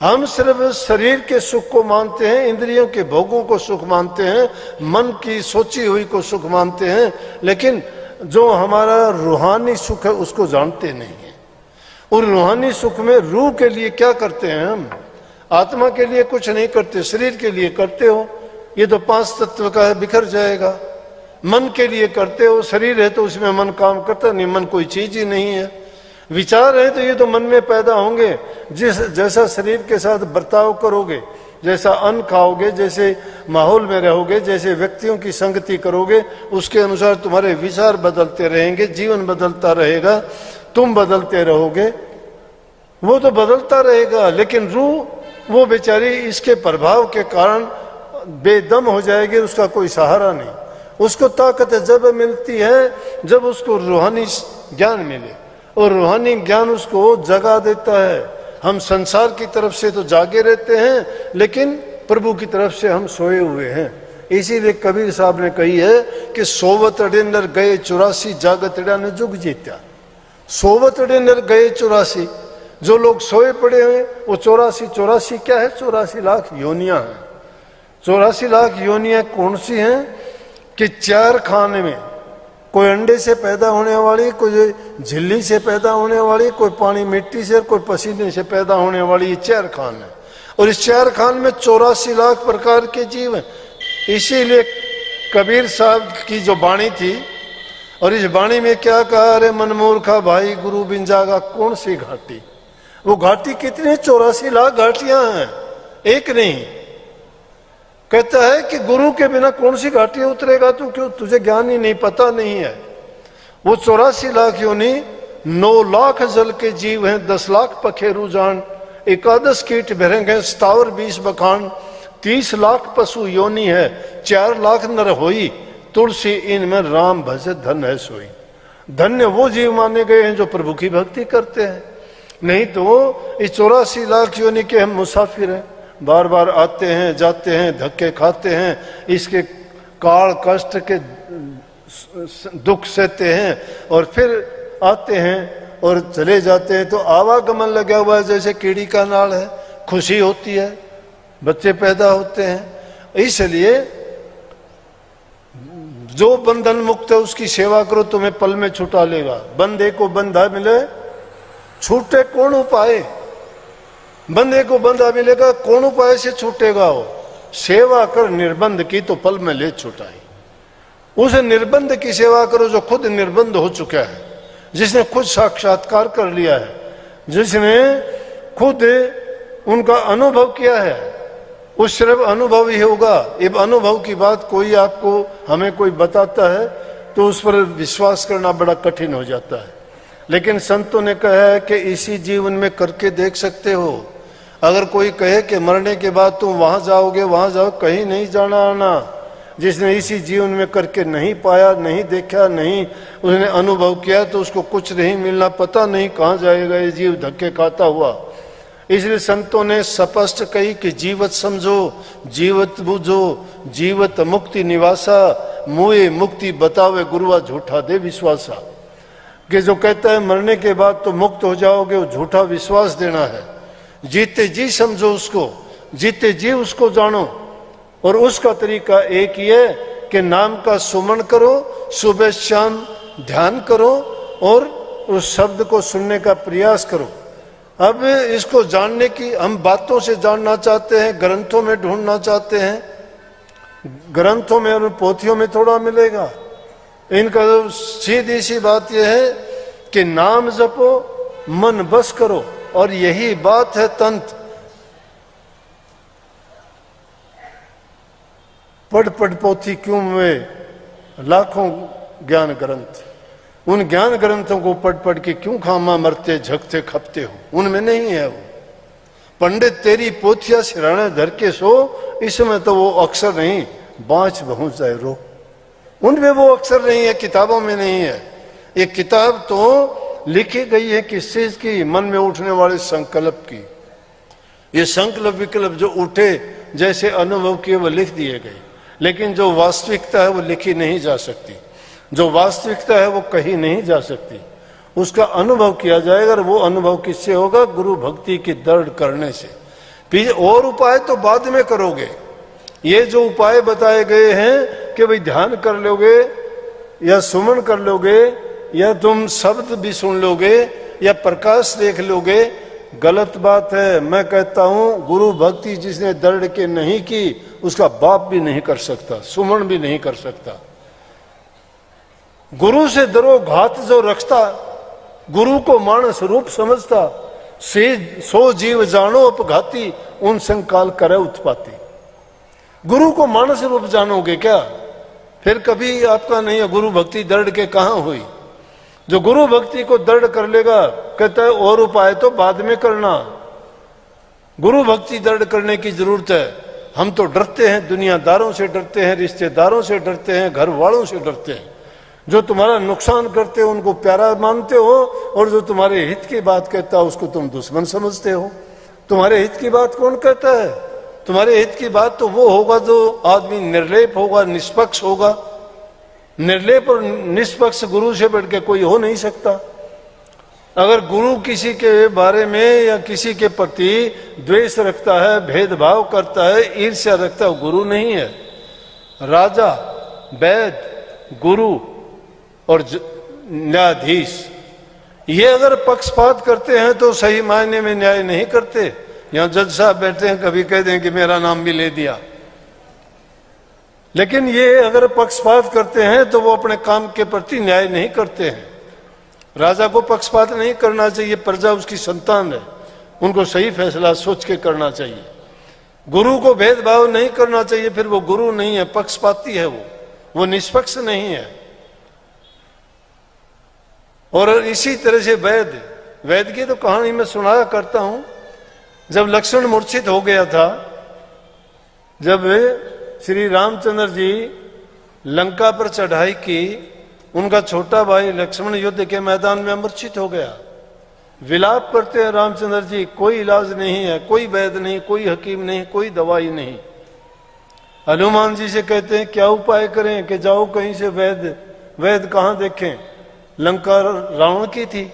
A: हम सिर्फ शरीर के सुख को मानते हैं, इंद्रियों के भोगों को सुख मानते हैं, मन की सोची हुई को सुख मानते हैं, लेकिन जो हमारा रूहानी सुख है उसको जानते नहीं है। और रूहानी सुख में रूह के लिए क्या करते हैं हम? आत्मा के लिए कुछ नहीं करते, शरीर के लिए करते हो। ये तो 5 तत्व का है, बिखर जाएगा। मन के लिए करते हो, शरीर है तो उसमें मन काम करता नहीं, मन कोई चीज ही नहीं है। विचार है तो ये तो मन में पैदा होंगे। जैसा शरीर के साथ बर्ताव करोगे, जैसा अन्न खाओगे, जैसे माहौल में रहोगे, जैसे व्यक्तियों की संगति करोगे, उसके अनुसार तुम्हारे विचार बदलते रहेंगे, जीवन बदलता रहेगा, तुम बदलते रहोगे, वो तो बदलता रहेगा। लेकिन रूह वो बेचारी इसके प्रभाव के कारण बेदम हो जाएगी, उसका कोई सहारा नहीं। उसको ताकत जब मिलती है जब उसको रूहानी ज्ञान मिले, और रूहानी ज्ञान उसको जगा देता है। हम संसार की तरफ से तो जागे रहते हैं, लेकिन प्रभु की तरफ से हम सोए हुए हैं। इसीलिए कबीर साहब ने कही है कि सोवत अड़े नर गए 84, जागत अड़ा ने जुग जीत्या। सोवत अड़े नर गए 84, जो लोग सोए पड़े हैं वो 84 क्या है? 84 लाख योनियां हैं। 84 लाख योनियां कौन सी हैं? कि 4 खाने में, कोई अंडे से पैदा होने वाली, कोई झिल्ली से पैदा होने वाली, कोई पानी मिट्टी से, कोई पसीने से पैदा होने वाली, ये 4 खान है। और इस 4 खान में 84 लाख प्रकार के जीव हैं। इसीलिए कबीर साहब की जो वाणी थी, और इस वाणी में क्या कहा? अरे मनमूर्खा भाई गुरु बिन जागा कौन सी घाटी। वो घाटी कितनी? 84 लाख घाटियां हैं, एक नहीं। कहता है कि गुरु के बिना कौन सी घाटी उतरेगा तू, क्यों? तुझे ज्ञान ही नहीं, पता नहीं है। वो 84 लाख योनि, 9 लाख जल के जीव हैं, 10 लाख पखेरु जान, 11 कीट भरेंग हैं, 27 20 बखान, 30 लाख पशु योनि है, 4 लाख नर होई, तुलसी इनमें राम भज धन है सोई। धन्य वो जीव माने गए हैं जो प्रभु की भक्ति करते हैं। नहीं तो इस 84 लाख योनि के हम मुसाफिर हैं, बार बार आते हैं जाते हैं, धक्के खाते हैं, इसके काल कष्ट के दुख सहते हैं, और फिर आते हैं और चले जाते हैं। तो आवागमन लगा हुआ है, जैसे कीड़ी का नाल है, खुशी होती है, बच्चे पैदा होते हैं। इसलिए जो बंधन मुक्त है उसकी सेवा करो, तुम्हें पल में छुटा लेगा। बंदे को बंधा मिले छूटे कौन उपाय, बंदे को बंधा मिलेगा कौन उपाय से छूटेगा वो? सेवा कर निर्बंध की तो पल में ले छुटाई। उस निर्बंध की सेवा करो जो खुद निर्बंध हो चुका है, जिसने खुद साक्षात्कार कर लिया है, जिसने खुद उनका अनुभव किया है, उस सिर्फ अनुभव ही होगा। अब अनुभव की बात कोई आपको हमें कोई बताता है तो उस पर विश्वास करना बड़ा कठिन हो जाता है। लेकिन संतों ने कहा है कि इसी जीवन में करके देख सकते हो। अगर कोई कहे कि मरने के बाद तुम वहां जाओगे, वहां जाओ, कहीं नहीं जाना आना। जिसने इसी जीवन में करके नहीं पाया, नहीं देखा, नहीं उसने अनुभव किया, तो उसको कुछ नहीं मिलना, पता नहीं कहाँ जाएगा ये जीव धक्के खाता हुआ। इसलिए संतों ने स्पष्ट कही कि जीवत समझो, जीवत बुझो, जीवत मुक्ति निवासा, मुए मुक्ति बतावे गुरुआ झूठा दे विश्वासा। कि जो कहता है मरने के बाद तो मुक्त हो जाओगे, वो झूठा विश्वास देना है। जीते जी समझो उसको, जीते जी उसको जानो। और उसका तरीका एक ही है कि नाम का सुमन करो, सुबह शाम ध्यान करो और उस शब्द को सुनने का प्रयास करो। अब इसको जानने की हम बातों से जानना चाहते हैं, ग्रंथों में ढूंढना चाहते हैं, ग्रंथों में और पोथियों में थोड़ा मिलेगा। इनका तो सीधी सी बात यह है कि नाम जपो, मन बस करो, और यही बात है तंत्र। पढ़ पोथी क्यों में लाखों ज्ञान ग्रंथ, उन ज्ञान ग्रंथों को पढ़ के क्यों खामा मरते झकते खपते हो? उनमें नहीं है वो। पंडित तेरी पोथिया सिराने धर के सो, इसमें तो वो अक्षर नहीं, बाँच पहुंच जाए रो। उनमें वो अक्षर नहीं है, किताबों में नहीं है। ये किताब तो लिखी गई है किस चीज की? मन में उठने वाले संकल्प की। ये संकल्प विकल्प जो उठे, जैसे अनुभव किए, वो लिख दिए गए। लेकिन जो वास्तविकता है वो लिखी नहीं जा सकती, जो वास्तविकता है वो कहीं नहीं जा सकती। उसका अनुभव किया जाएगा, और वो अनुभव किससे होगा? गुरु भक्ति की दृढ़ करने से। और उपाय तो बाद में करोगे। ये जो उपाय बताए गए हैं कि भाई ध्यान कर लोगे, या सुमन कर लोगे, या तुम शब्द भी सुन लोगे, या प्रकाश देख लोगे, गलत बात है। मैं कहता हूं गुरु भक्ति जिसने दृढ़ के नहीं की, उसका बाप भी नहीं कर सकता, सुमन भी नहीं कर सकता। गुरु से दरो घात जो रखता, गुरु को मानस रूप समझता, से सो जीव जानो अपघाती, उन संकाल करे उत्पाती। गुरु को मानस रूप जानोगे क्या, फिर कभी आपका नहीं है। गुरु भक्ति दृढ़ के कहां हुई। जो गुरु भक्ति को दृढ़ कर लेगा, कहता है और उपाय तो बाद में करना, गुरु भक्ति दृढ़ करने की जरूरत है। हम तो डरते हैं, दुनियादारों से डरते हैं, रिश्तेदारों से डरते हैं, घर वालों से डरते हैं। जो तुम्हारा नुकसान करते हो उनको प्यारा मानते हो, और जो तुम्हारे हित की बात कहता है उसको तुम दुश्मन समझते हो। तुम्हारे हित की बात कौन कहता है? तुम्हारे हित की बात तो वो होगा जो आदमी निर्लेप होगा, निष्पक्ष होगा। निर्लेप और निष्पक्ष गुरु से बढ़ के कोई हो नहीं सकता। अगर गुरु किसी के बारे में या किसी के प्रति द्वेष रखता है, भेदभाव करता है, ईर्ष्या रखता है, गुरु नहीं है। राजा, वैद्य, गुरु और न्यायाधीश, ये अगर पक्षपात करते हैं तो सही मायने में न्याय नहीं करते। यहां जज साहब बैठे हैं, कभी कह दें कि मेरा नाम भी ले दिया, लेकिन ये अगर पक्षपात करते हैं तो वो अपने काम के प्रति न्याय नहीं करते हैं। राजा को पक्षपात नहीं करना चाहिए, प्रजा उसकी संतान है, उनको सही फैसला सोच के करना चाहिए। गुरु को भेदभाव नहीं करना चाहिए, फिर वो गुरु नहीं है, पक्षपाती है, वो निष्पक्ष नहीं है। और इसी तरह से वैद्य की तो कहानी मैं सुनाया करता हूं। जब लक्ष्मण मूर्छित हो गया था, जब श्री रामचंद्र जी लंका पर चढ़ाई की, उनका छोटा भाई लक्ष्मण युद्ध के मैदान में मूर्छित हो गया। विलाप करते हैं रामचंद्र जी, कोई इलाज नहीं है, कोई वैद्य नहीं, कोई हकीम नहीं, कोई दवाई नहीं। हनुमान जी से कहते हैं क्या उपाय करें, कि जाओ कहीं से वैद्य कहाँ देखें। लंका रावण की थी,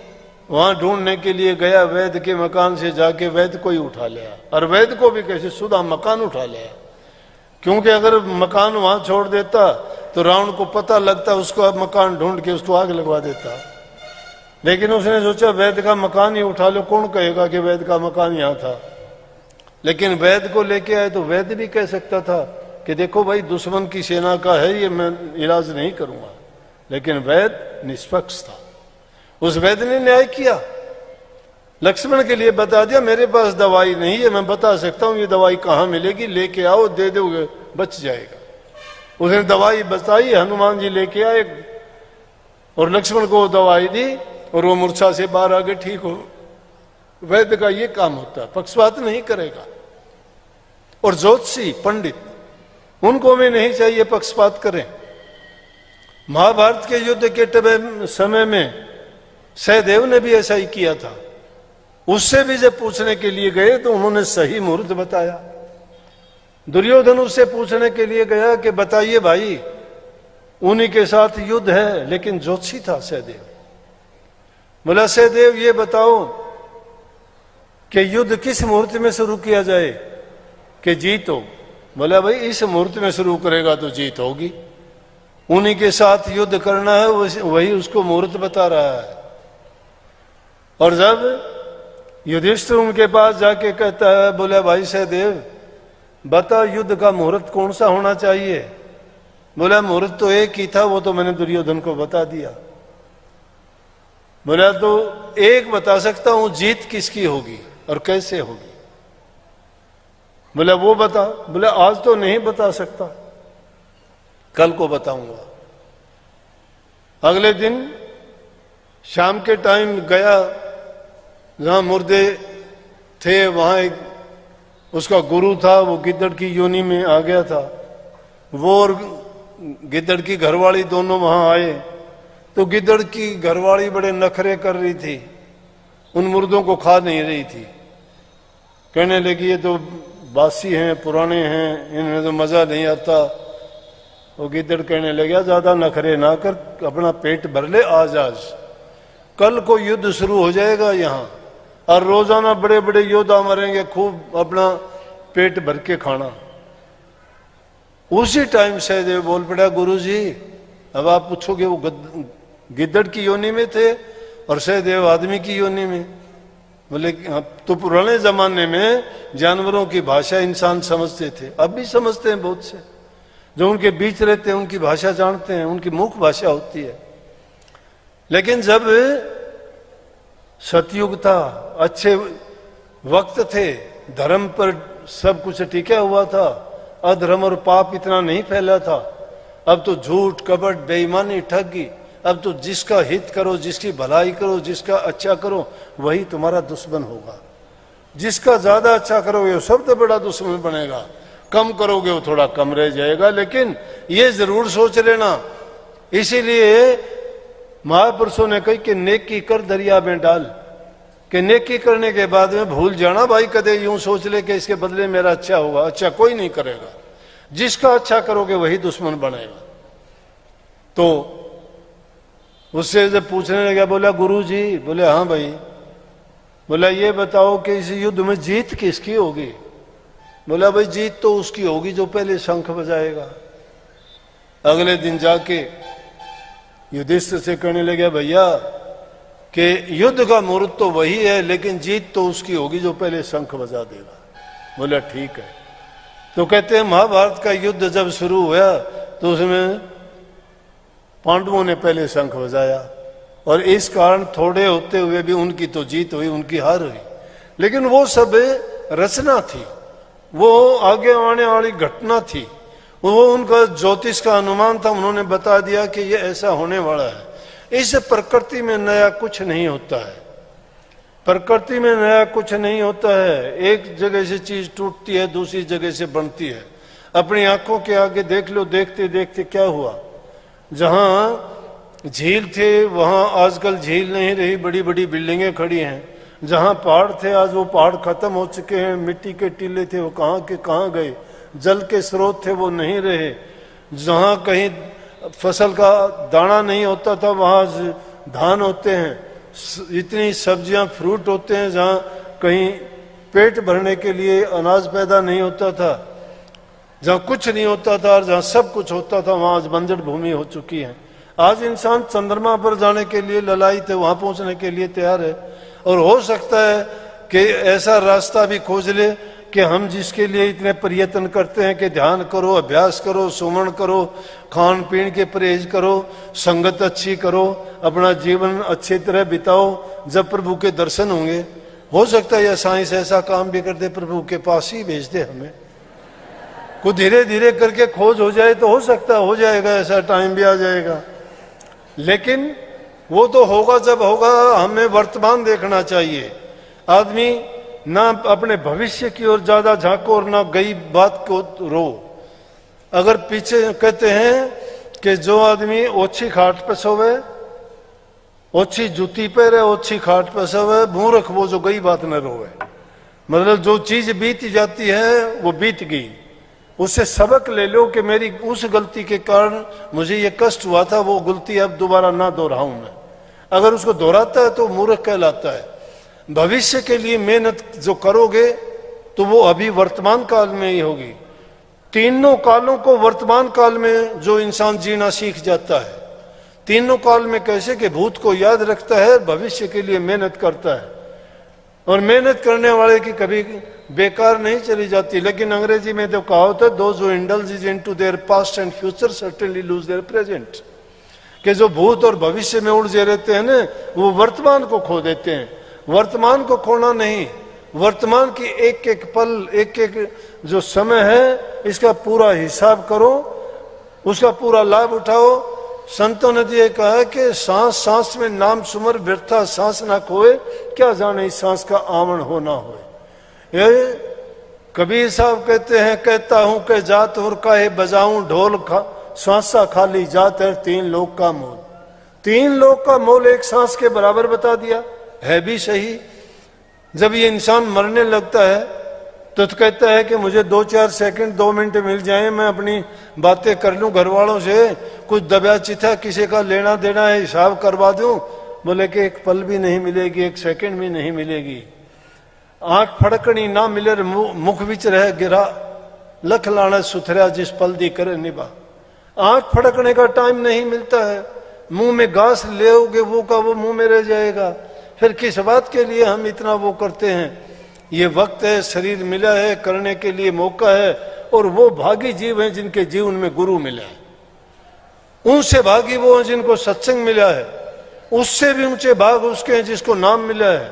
A: वहां ढूंढने के लिए गया, वैद्य के मकान से जाके वैद्य को ही उठा लिया, और वैद्य को भी कैसे सुधा मकान उठा लिया। क्योंकि अगर मकान वहां छोड़ देता तो रावण को पता लगता, उसको अब मकान ढूंढ के उसको आग लगवा देता। लेकिन उसने सोचा वैद्य का मकान ही उठा लो, कौन कहेगा कि वैद्य का मकान यहां था। लेकिन वैद्य को लेके आए तो वैद्य भी कह सकता था कि देखो भाई दुश्मन की सेना का है ये, मैं इलाज नहीं करूंगा। लेकिन वैद्य निष्पक्ष था, उस वैद्य ने न्याय किया, लक्ष्मण के लिए बता दिया मेरे पास दवाई नहीं है, मैं बता सकता हूं ये दवाई कहां मिलेगी, लेके आओ, दे दोगे बच जाएगा। उसने दवाई बताई, हनुमान जी लेके आए और लक्ष्मण को दवाई दी, और वो मूर्छा से बाहर आगे ठीक हो। वैद्य का ये काम होता है, पक्षपात नहीं करेगा। और ज्योतिषी पंडित, उनको भी नहीं चाहिए पक्षपात करें। महाभारत के युद्ध के समय में सहदेव ने भी ऐसा ही किया था। उससे भी जब पूछने के लिए गए तो उन्होंने सही मुहूर्त बताया। दुर्योधन उससे पूछने के लिए गया कि बताइए भाई, उन्हीं के साथ युद्ध है, लेकिन ज्योतिषी था सहदेव। बोला सहदेव ये बताओ कि युद्ध किस मुहूर्त में शुरू किया जाए कि जीत हो। बोला भाई इस मुहूर्त में शुरू करेगा तो जीत होगी, उन्हीं के साथ युद्ध करना है, वही उसको मुहूर्त बता रहा है। और जब युधिष्ठिर उनके पास जाके कहता है, बोला भाई सहदेव बता युद्ध का मुहूर्त कौन सा होना चाहिए। बोला मुहूर्त तो एक ही था, वो तो मैंने दुर्योधन को बता दिया। बोला तो एक बता सकता हूं, जीत किसकी होगी और कैसे होगी। बोला वो बता। बोला आज तो नहीं बता सकता, कल को बताऊंगा। अगले दिन शाम के टाइम गया, जहां मुर्दे थे वहां एक उसका गुरु था, वो गिद्दड़ की योनि में आ गया था। वो और गिद्दड़ की घरवाली दोनों वहां आए तो गिद्दड़ की घरवाली बड़े नखरे कर रही थी, उन मुर्दों को खा नहीं रही थी। कहने लगी ये तो बासी हैं, पुराने हैं, इनमें तो मजा नहीं आता। वो गिद्दड़ कहने लगा ज्यादा नखरे ना कर, अपना पेट भर ले, आज कल को युद्ध शुरू हो जाएगा यहाँ, और रोजाना बड़े बड़े योद्धा मरेंगे, खूब अपना पेट भर के खाना। उसी टाइम सहदेव बोल पड़ा गुरुजी, अब आप पूछोगे वो गिद्दड़ की योनि में थे और सहदेव आदमी की योनि में। बोले तो पुराने जमाने में जानवरों की भाषा इंसान समझते थे, अब भी समझते हैं बहुत से, जो उनके बीच रहते हैं उनकी भाषा जानते हैं, उनकी मुख्य भाषा होती है। लेकिन जब सतयुग था, अच्छे वक्त थे, धर्म पर सब कुछ टिका हुआ था, अधर्म और पाप इतना नहीं फैला था। अब तो झूठ, कपट, बेईमानी, ठगी, अब तो जिसका हित करो, जिसकी भलाई करो, जिसका अच्छा करो, वही तुम्हारा दुश्मन होगा। जिसका ज्यादा अच्छा करोगे वो सबसे बड़ा दुश्मन बनेगा, कम करोगे वो थोड़ा कम रह जाएगा। लेकिन ये जरूर सोच लेना, इसीलिए महापुरुषों ने कही कि नेकी कर दरिया में डाल, कि नेकी करने के बाद में भूल जाना भाई कदे यूं सोच ले कि इसके बदले मेरा अच्छा होगा। अच्छा कोई नहीं करेगा, जिसका अच्छा करोगे वही दुश्मन बनेगा। तो उससे जब पूछने लगा, बोला गुरु जी, बोले हाँ भाई, बोला ये बताओ कि इस युद्ध में जीत किसकी होगी? बोला भाई जीत तो उसकी होगी जो पहले शंख बजाएगा। अगले दिन जाके युधिष्ठिर से कहने लगे, भैया कि युद्ध का मुहूर्त तो वही है, लेकिन जीत तो उसकी होगी जो पहले शंख बजा देगा। बोला ठीक है। तो कहते हैं महाभारत का युद्ध जब शुरू हुआ तो उसमें पांडवों ने पहले शंख बजाया, और इस कारण थोड़े होते हुए भी उनकी तो जीत हुई, उनकी हार हुई। लेकिन वो सब रचना थी, वो आगे आने वाली घटना थी, वो उनका ज्योतिष का अनुमान था। उन्होंने बता दिया कि ये ऐसा होने वाला है। इस प्रकृति में नया कुछ नहीं होता है, प्रकृति में नया कुछ नहीं होता है। एक जगह से चीज टूटती है, दूसरी जगह से बनती है। अपनी आंखों के आगे देख लो, देखते देखते क्या हुआ, जहां झील थे वहां आजकल झील नहीं रही, बड़ी बड़ी बिल्डिंगें खड़ी हैं। जहां पहाड़ थे आज वो पहाड़ खत्म हो चुके हैं, मिट्टी के टीले थे वो कहां के कहां गए, जल के स्रोत थे वो नहीं रहे। जहां कहीं फसल का दाना नहीं होता था वहां धान होते हैं, इतनी सब्जियां फ्रूट होते हैं। जहां कहीं पेट भरने के लिए अनाज पैदा नहीं होता था, जहां कुछ नहीं होता था और जहां सब कुछ होता था, वहां आज बंजर भूमि हो चुकी है। आज इंसान चंद्रमा पर जाने के लिए ललायित है, वहां पहुंचने के लिए तैयार है। और हो सकता है कि ऐसा रास्ता भी खोज ले कि हम जिसके लिए इतने प्रयत्न करते हैं कि ध्यान करो, अभ्यास करो, सुमन करो, खान पीन के परहेज करो, संगत अच्छी करो, अपना जीवन अच्छी तरह बिताओ, जब प्रभु के दर्शन होंगे। हो सकता है यह साइंस ऐसा काम भी कर दे, प्रभु के पास ही भेज दे हमें। कुछ धीरे धीरे करके खोज हो जाए तो हो सकता हो जाएगा, ऐसा टाइम भी आ जाएगा। लेकिन वो तो होगा जब होगा। हमें वर्तमान देखना चाहिए। आदमी ना अपने भविष्य की ओर ज्यादा झांको और ना गई बात को रो। अगर पीछे कहते हैं कि जो आदमी ओछी खाट पे सोवे, ओछी जूती पहरे, ओछी खाट पे सोवे, मूर्ख वो जो गई बात न रोवे। मतलब जो चीज बीत जाती है वो बीत गई, उससे सबक ले लो कि मेरी उस गलती के कारण मुझे ये कष्ट हुआ था, वो गलती अब दोबारा ना दोहराऊं मैं। अगर उसको दोहराता है तो मूर्ख कहलाता है। भविष्य के लिए मेहनत जो करोगे तो वो अभी वर्तमान काल में ही होगी। तीनों कालों को वर्तमान काल में जो इंसान जीना सीख जाता है, तीनों काल में कैसे कि भूत को याद रखता है, भविष्य के लिए मेहनत करता है, और मेहनत करने वाले की कभी बेकार नहीं चली जाती। लेकिन अंग्रेजी में तो कहावत है, those who indulge into their past and future certainly lose their present, कि जो भूत और भविष्य में उलझे रहते हैं ना, वो वर्तमान को खो देते हैं। वर्तमान को खोना नहीं, वर्तमान की एक एक पल, एक एक जो समय है, इसका पूरा हिसाब करो, उसका पूरा लाभ उठाओ। संतों ने ये कहा है कि सांस सांस में नाम सुमर, व्यर्था सांस ना खोए, क्या जाने इस सांस का आवन हो ना होए। ये कबीर साहब कहते हैं, कहता हूं कि जात और काहे बजाऊं ढोल, सांसा खाली जात है, तीन लोक का मोल। तीन लोक का मोल एक सांस के बराबर बता दिया, है भी सही। जब ये इंसान मरने लगता है तो कहता है कि मुझे 2-4 सेकंड 2 मिनट मिल जाएं, मैं अपनी बातें कर लूं घर वालों से, कुछ दबा चिथा किसी का लेना देना है हिसाब करवा दूं। बोले कि एक पल भी नहीं मिलेगी, एक सेकंड भी नहीं मिलेगी। आंख फड़कनी ना मिले, मुख विच रह गिरा, लख लाना सुथरा जिस पल दी करे निभा। आंख फड़कने का टाइम नहीं मिलता है, मुंह में घास लेओगे वो का वो मुंह में रह जाएगा। फिर किस बात के लिए हम इतना वो करते हैं। ये वक्त है, शरीर मिला है, करने के लिए मौका है, और वो भागी जीव हैं जिनके जीवन में गुरु मिला है। उनसे भागी वो हैं जिनको सत्संग मिला है। उससे भी ऊंचे भाग उसके हैं जिसको नाम मिला है,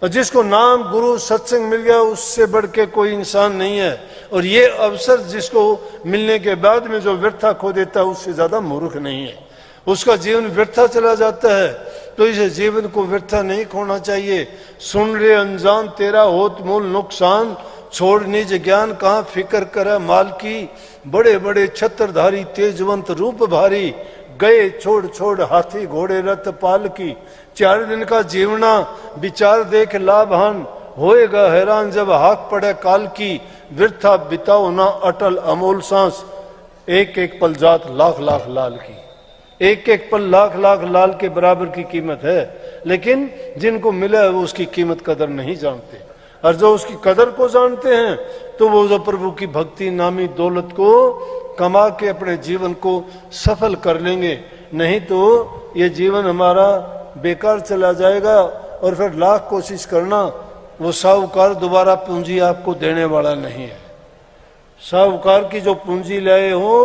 A: और जिसको नाम गुरु सत्संग मिल गया उससे बढ़ के कोई इंसान नहीं है। और ये अवसर जिसको मिलने के बाद में जो व्यर्था खो देता है उससे ज्यादा मूर्ख नहीं है, उसका जीवन व्यर्था चला जाता है। तो इस जीवन को व्यर्था नहीं खोना चाहिए। सुन रे अनजान तेरा होत मूल नुकसान, छोड़ निज ज्ञान कहाँ फिक्र करे माल की। बड़े बड़े छत्रधारी तेजवंत रूप भारी, गए छोड़ छोड़ हाथी घोड़े रथ पाल की। 4 दिन का जीवना विचार देख लाभान, होएगा हैरान जब हाथ पड़े काल की। वृथा बिताओ ना अटल अमोल सांस, एक एक पल जात लाख लाख लाल की। एक एक पल लाख लाख लाल के बराबर की कीमत है, लेकिन जिनको मिला है वो उसकी कीमत कदर नहीं जानते। और जो उसकी कदर को जानते हैं तो वो जो प्रभु की भक्ति नामी दौलत को कमा के अपने जीवन को सफल कर लेंगे। नहीं तो ये जीवन हमारा बेकार चला जाएगा, और फिर लाख कोशिश करना, वो साहूकार दोबारा पूंजी आपको देने वाला नहीं है। साहूकार की जो पूंजी लाए हो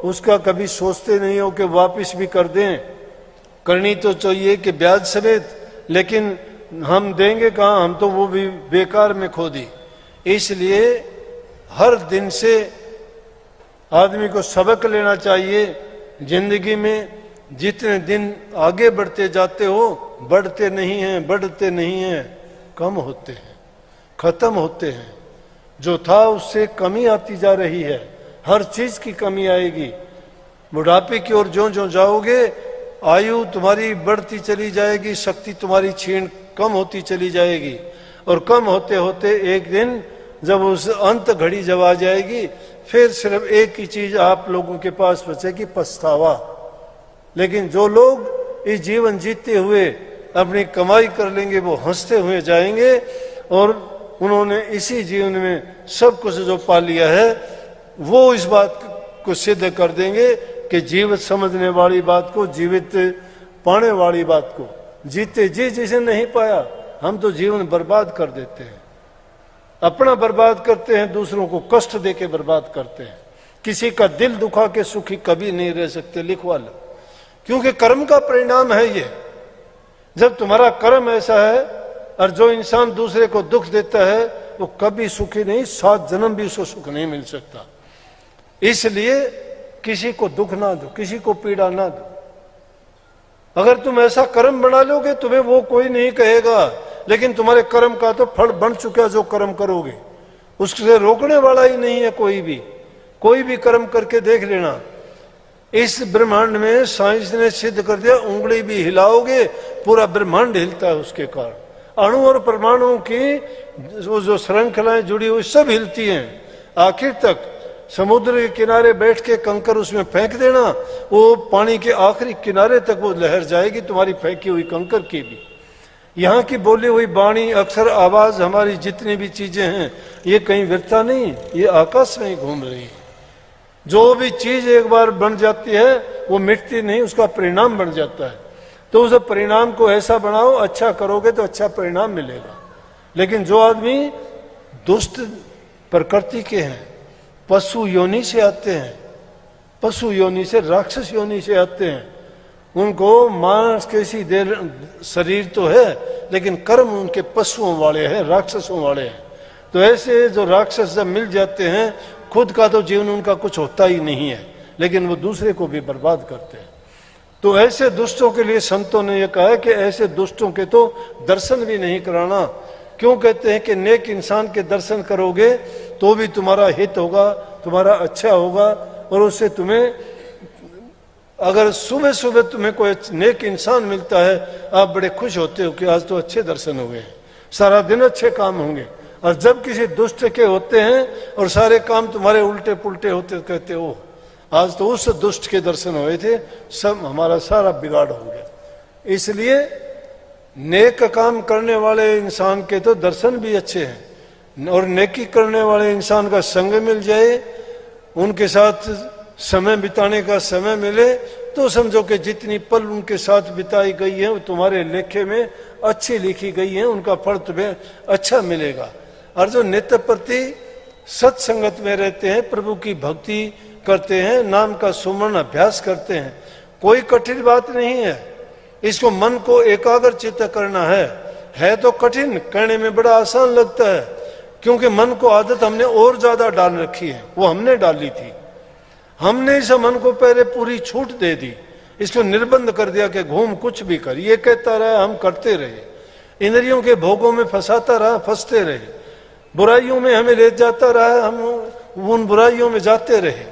A: उसका कभी सोचते नहीं हो कि वापस भी कर दें। करनी तो चाहिए कि ब्याज समेत, लेकिन हम देंगे कहाँ, हम तो वो भी बेकार में खो दी। इसलिए हर दिन से आदमी को सबक लेना चाहिए। जिंदगी में जितने दिन आगे बढ़ते जाते हो, बढ़ते नहीं हैं, बढ़ते नहीं हैं, कम होते हैं, खत्म होते हैं। जो था उससे कमी आती जा रही है, हर चीज की कमी आएगी। बुढ़ापे की ओर जो जो जाओगे आयु तुम्हारी बढ़ती चली जाएगी, शक्ति तुम्हारी क्षीण कम होती चली जाएगी, और कम होते होते एक दिन जब उस अंत घड़ी जब आ जाएगी, फिर सिर्फ एक ही चीज आप लोगों के पास बचेगी, पछतावा। लेकिन जो लोग इस जीवन जीते हुए अपनी कमाई कर लेंगे वो हंसते हुए जाएंगे, और उन्होंने इसी जीवन में सब कुछ जो पा लिया है वो इस बात को सिद्ध कर देंगे कि जीवित समझने वाली बात को, जीवित पाने वाली बात को जीते जी जिसे नहीं पाया। हम तो जीवन बर्बाद कर देते हैं, अपना बर्बाद करते हैं, दूसरों को कष्ट देके बर्बाद करते हैं। किसी का दिल दुखा के सुखी कभी नहीं रह सकते, लिखवा लो, क्योंकि कर्म का परिणाम है ये। जब तुम्हारा कर्म ऐसा है, और जो इंसान दूसरे को दुख देता है वो कभी सुखी नहीं, 7 जन्म भी उसको सुख नहीं मिल सकता। इसलिए किसी को दुख ना दो, किसी को पीड़ा ना दो। अगर तुम ऐसा कर्म बना लोगे तुम्हें वो कोई नहीं कहेगा, लेकिन तुम्हारे कर्म का तो फल बन चुका, जो कर्म करोगे उससे रोकने वाला ही नहीं है कोई भी। कोई भी कर्म करके देख लेना। इस ब्रह्मांड में साइंस ने सिद्ध कर दिया, उंगली भी हिलाओगे पूरा ब्रह्मांड हिलता है उसके कारण। अणु और परमाणुओं की जो श्रृंखलाएं जुड़ी हुई सब हिलती हैं। आखिर तक समुद्र के किनारे बैठ के कंकर उसमें फेंक देना, वो पानी के आखिरी किनारे तक वो लहर जाएगी, तुम्हारी फेंकी हुई कंकर की भी। यहाँ की बोली हुई वाणी, अक्षर, आवाज, हमारी जितनी भी चीजें हैं, ये कहीं व्यर्था नहीं, ये आकाश में ही घूम रही है। जो भी चीज एक बार बन जाती है वो मिटती नहीं, उसका परिणाम बन जाता है। तो उस परिणाम को ऐसा बनाओ, अच्छा करोगे तो अच्छा परिणाम मिलेगा। लेकिन जो आदमी दुष्ट प्रकृति के हैं, पशु योनि से आते हैं, पशु योनि से, राक्षस योनि से आते हैं, उनको मांस कैसी देर शरीर तो है, लेकिन कर्म उनके पशुओं वाले हैं, राक्षसों वाले हैं। तो ऐसे जो राक्षस जब मिल जाते हैं, खुद का तो जीवन उनका कुछ होता ही नहीं है, लेकिन वो दूसरे को भी बर्बाद करते हैं। तो ऐसे दुष्टों के लिए संतों ने यह कहा कि ऐसे दुष्टों के तो दर्शन भी नहीं कराना। क्यों कहते हैं कि नेक इंसान के दर्शन करोगे तो भी तुम्हारा हित होगा, तुम्हारा अच्छा होगा, और उससे तुम्हें, अगर सुबह सुबह तुम्हें कोई नेक इंसान मिलता है, आप बड़े खुश होते हो कि आज तो अच्छे दर्शन हुए हैं, सारा दिन अच्छे काम होंगे। और जब किसी दुष्ट के होते हैं और सारे काम तुम्हारे उल्टे पुल्टे होते, कहते हो आज तो उस दुष्ट के दर्शन हुए थे, सब हमारा सारा बिगाड़ हो गया। इसलिए नेक काम करने वाले इंसान के तो दर्शन भी अच्छे हैं, और नेकी करने वाले इंसान का संग मिल जाए, उनके साथ समय बिताने का समय मिले, तो समझो कि जितनी पल उनके साथ बिताई गई है वो तुम्हारे लेखे में अच्छी लिखी गई है, उनका फल तुम्हें अच्छा मिलेगा। और जो नित्य प्रति सत्संगत में रहते हैं, प्रभु की भक्ति करते हैं, नाम का सुमरण अभ्यास करते हैं, कोई कठिन बात नहीं है। इसको मन को एकाग्रचित्त करना है तो कठिन, करने में बड़ा आसान लगता है, क्योंकि मन को आदत हमने और ज्यादा डाल रखी है, वो हमने डाली थी। हमने इस मन को पहले पूरी छूट दे दी, इसको निर्बंध कर दिया कि घूम कुछ भी कर, ये कहता रहा, हम करते रहे, इंद्रियों के भोगों में फंसाता रहा, फंसते रहे, बुराइयों में हमें ले जाता रहा, हम उन बुराइयों में जाते रहे।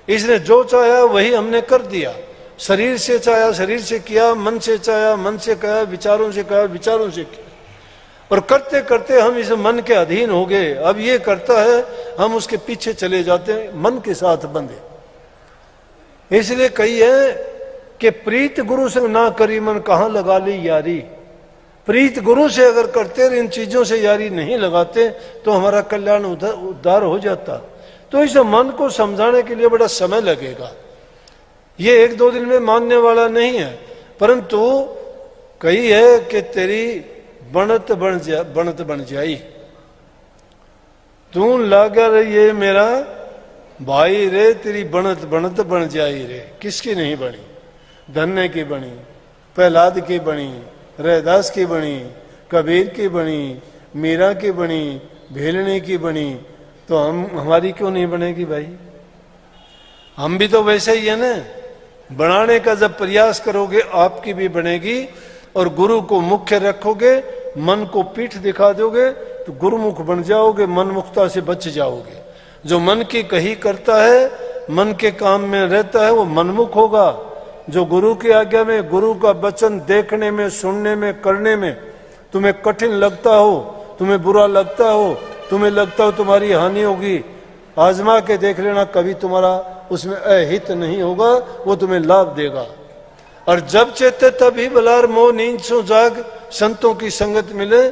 A: इसने जो चाहा वही हमने कर दिया, शरीर से चाहा शरीर से किया, मन से चाहा मन से कहा, विचारों से कहा विचारों से किया, और करते करते हम इस मन के अधीन हो गए। अब ये करता है, हम उसके पीछे चले जाते हैं, मन के साथ बंधे। इसलिए कही है कि प्रीत गुरु से ना करी मन कहाँ लगा ली यारी। प्रीत गुरु से अगर करते इन चीजों से यारी नहीं लगाते तो हमारा कल्याण उद्धार हो जाता। तो इस मन को समझाने के लिए बड़ा समय लगेगा, ये 1-2 दिन में मानने वाला नहीं है, परंतु कही है कि तेरी बनत बन जाई, तू लागा रही मेरा भाई रे, तेरी बनत बन जाई रे। किसकी नहीं बनी? धन्य की बनी, प्रहलाद की बनी, रैदास की बनी, कबीर की बनी, मीरा की बनी, भेलने की बनी, तो हमारी क्यों नहीं बनेगी भाई? हम भी तो वैसे ही है ना। बनाने का जब प्रयास करोगे आपकी भी बनेगी, और गुरु को मुख्य रखोगे, मन को पीठ दिखा दोगे तो गुरुमुख बन जाओगे, मनमुखता से बच जाओगे। जो मन की कही करता है, मन के काम में रहता है, वो मनमुख होगा। जो गुरु की आज्ञा में, गुरु का वचन देखने में, सुनने में, करने में तुम्हें कठिन लगता हो, तुम्हें बुरा लगता हो, तुम्हें लगता हो तुम्हारी हानि होगी, आजमा के देख लेना, कभी तुम्हारा उसमें अहित नहीं होगा, वो तुम्हें लाभ देगा। और जब चेते तभी बलार मोह नींद सो जाग, संतों की संगत मिले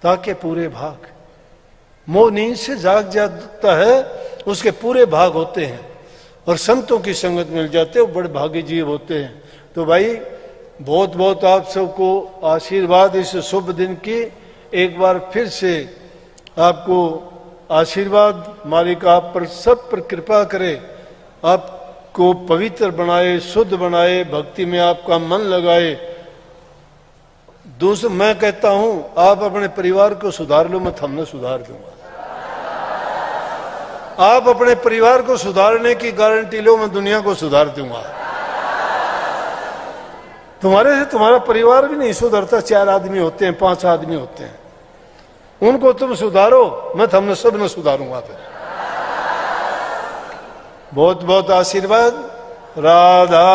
A: ताकि पूरे भाग। मोह नींद से जाग जाता है, उसके पूरे भाग होते हैं, और संतों की संगत मिल जाते हैं, वो बड़े भाग्य जीव होते हैं। तो भाई बहुत बहुत आप सबको आशीर्वाद इस शुभ दिन की। एक बार फिर से आपको आशीर्वाद, मालिक आप पर सब पर कृपा करे, आपको पवित्र बनाए, शुद्ध बनाए, भक्ति में आपका मन लगाए। दूसरा मैं कहता हूं, आप अपने परिवार को सुधार लो, मैं थमने सुधार दूंगा। आप अपने परिवार को सुधारने की गारंटी लो, मैं दुनिया को सुधार दूंगा। तुम्हारे से तुम्हारा परिवार भी नहीं सुधरता, 4 आदमी होते हैं, 5 आदमी होते हैं, उनको तुम सुधारो, मैं तुमने सब न सुधारूंगा। फिर बहुत बहुत आशीर्वाद। राधा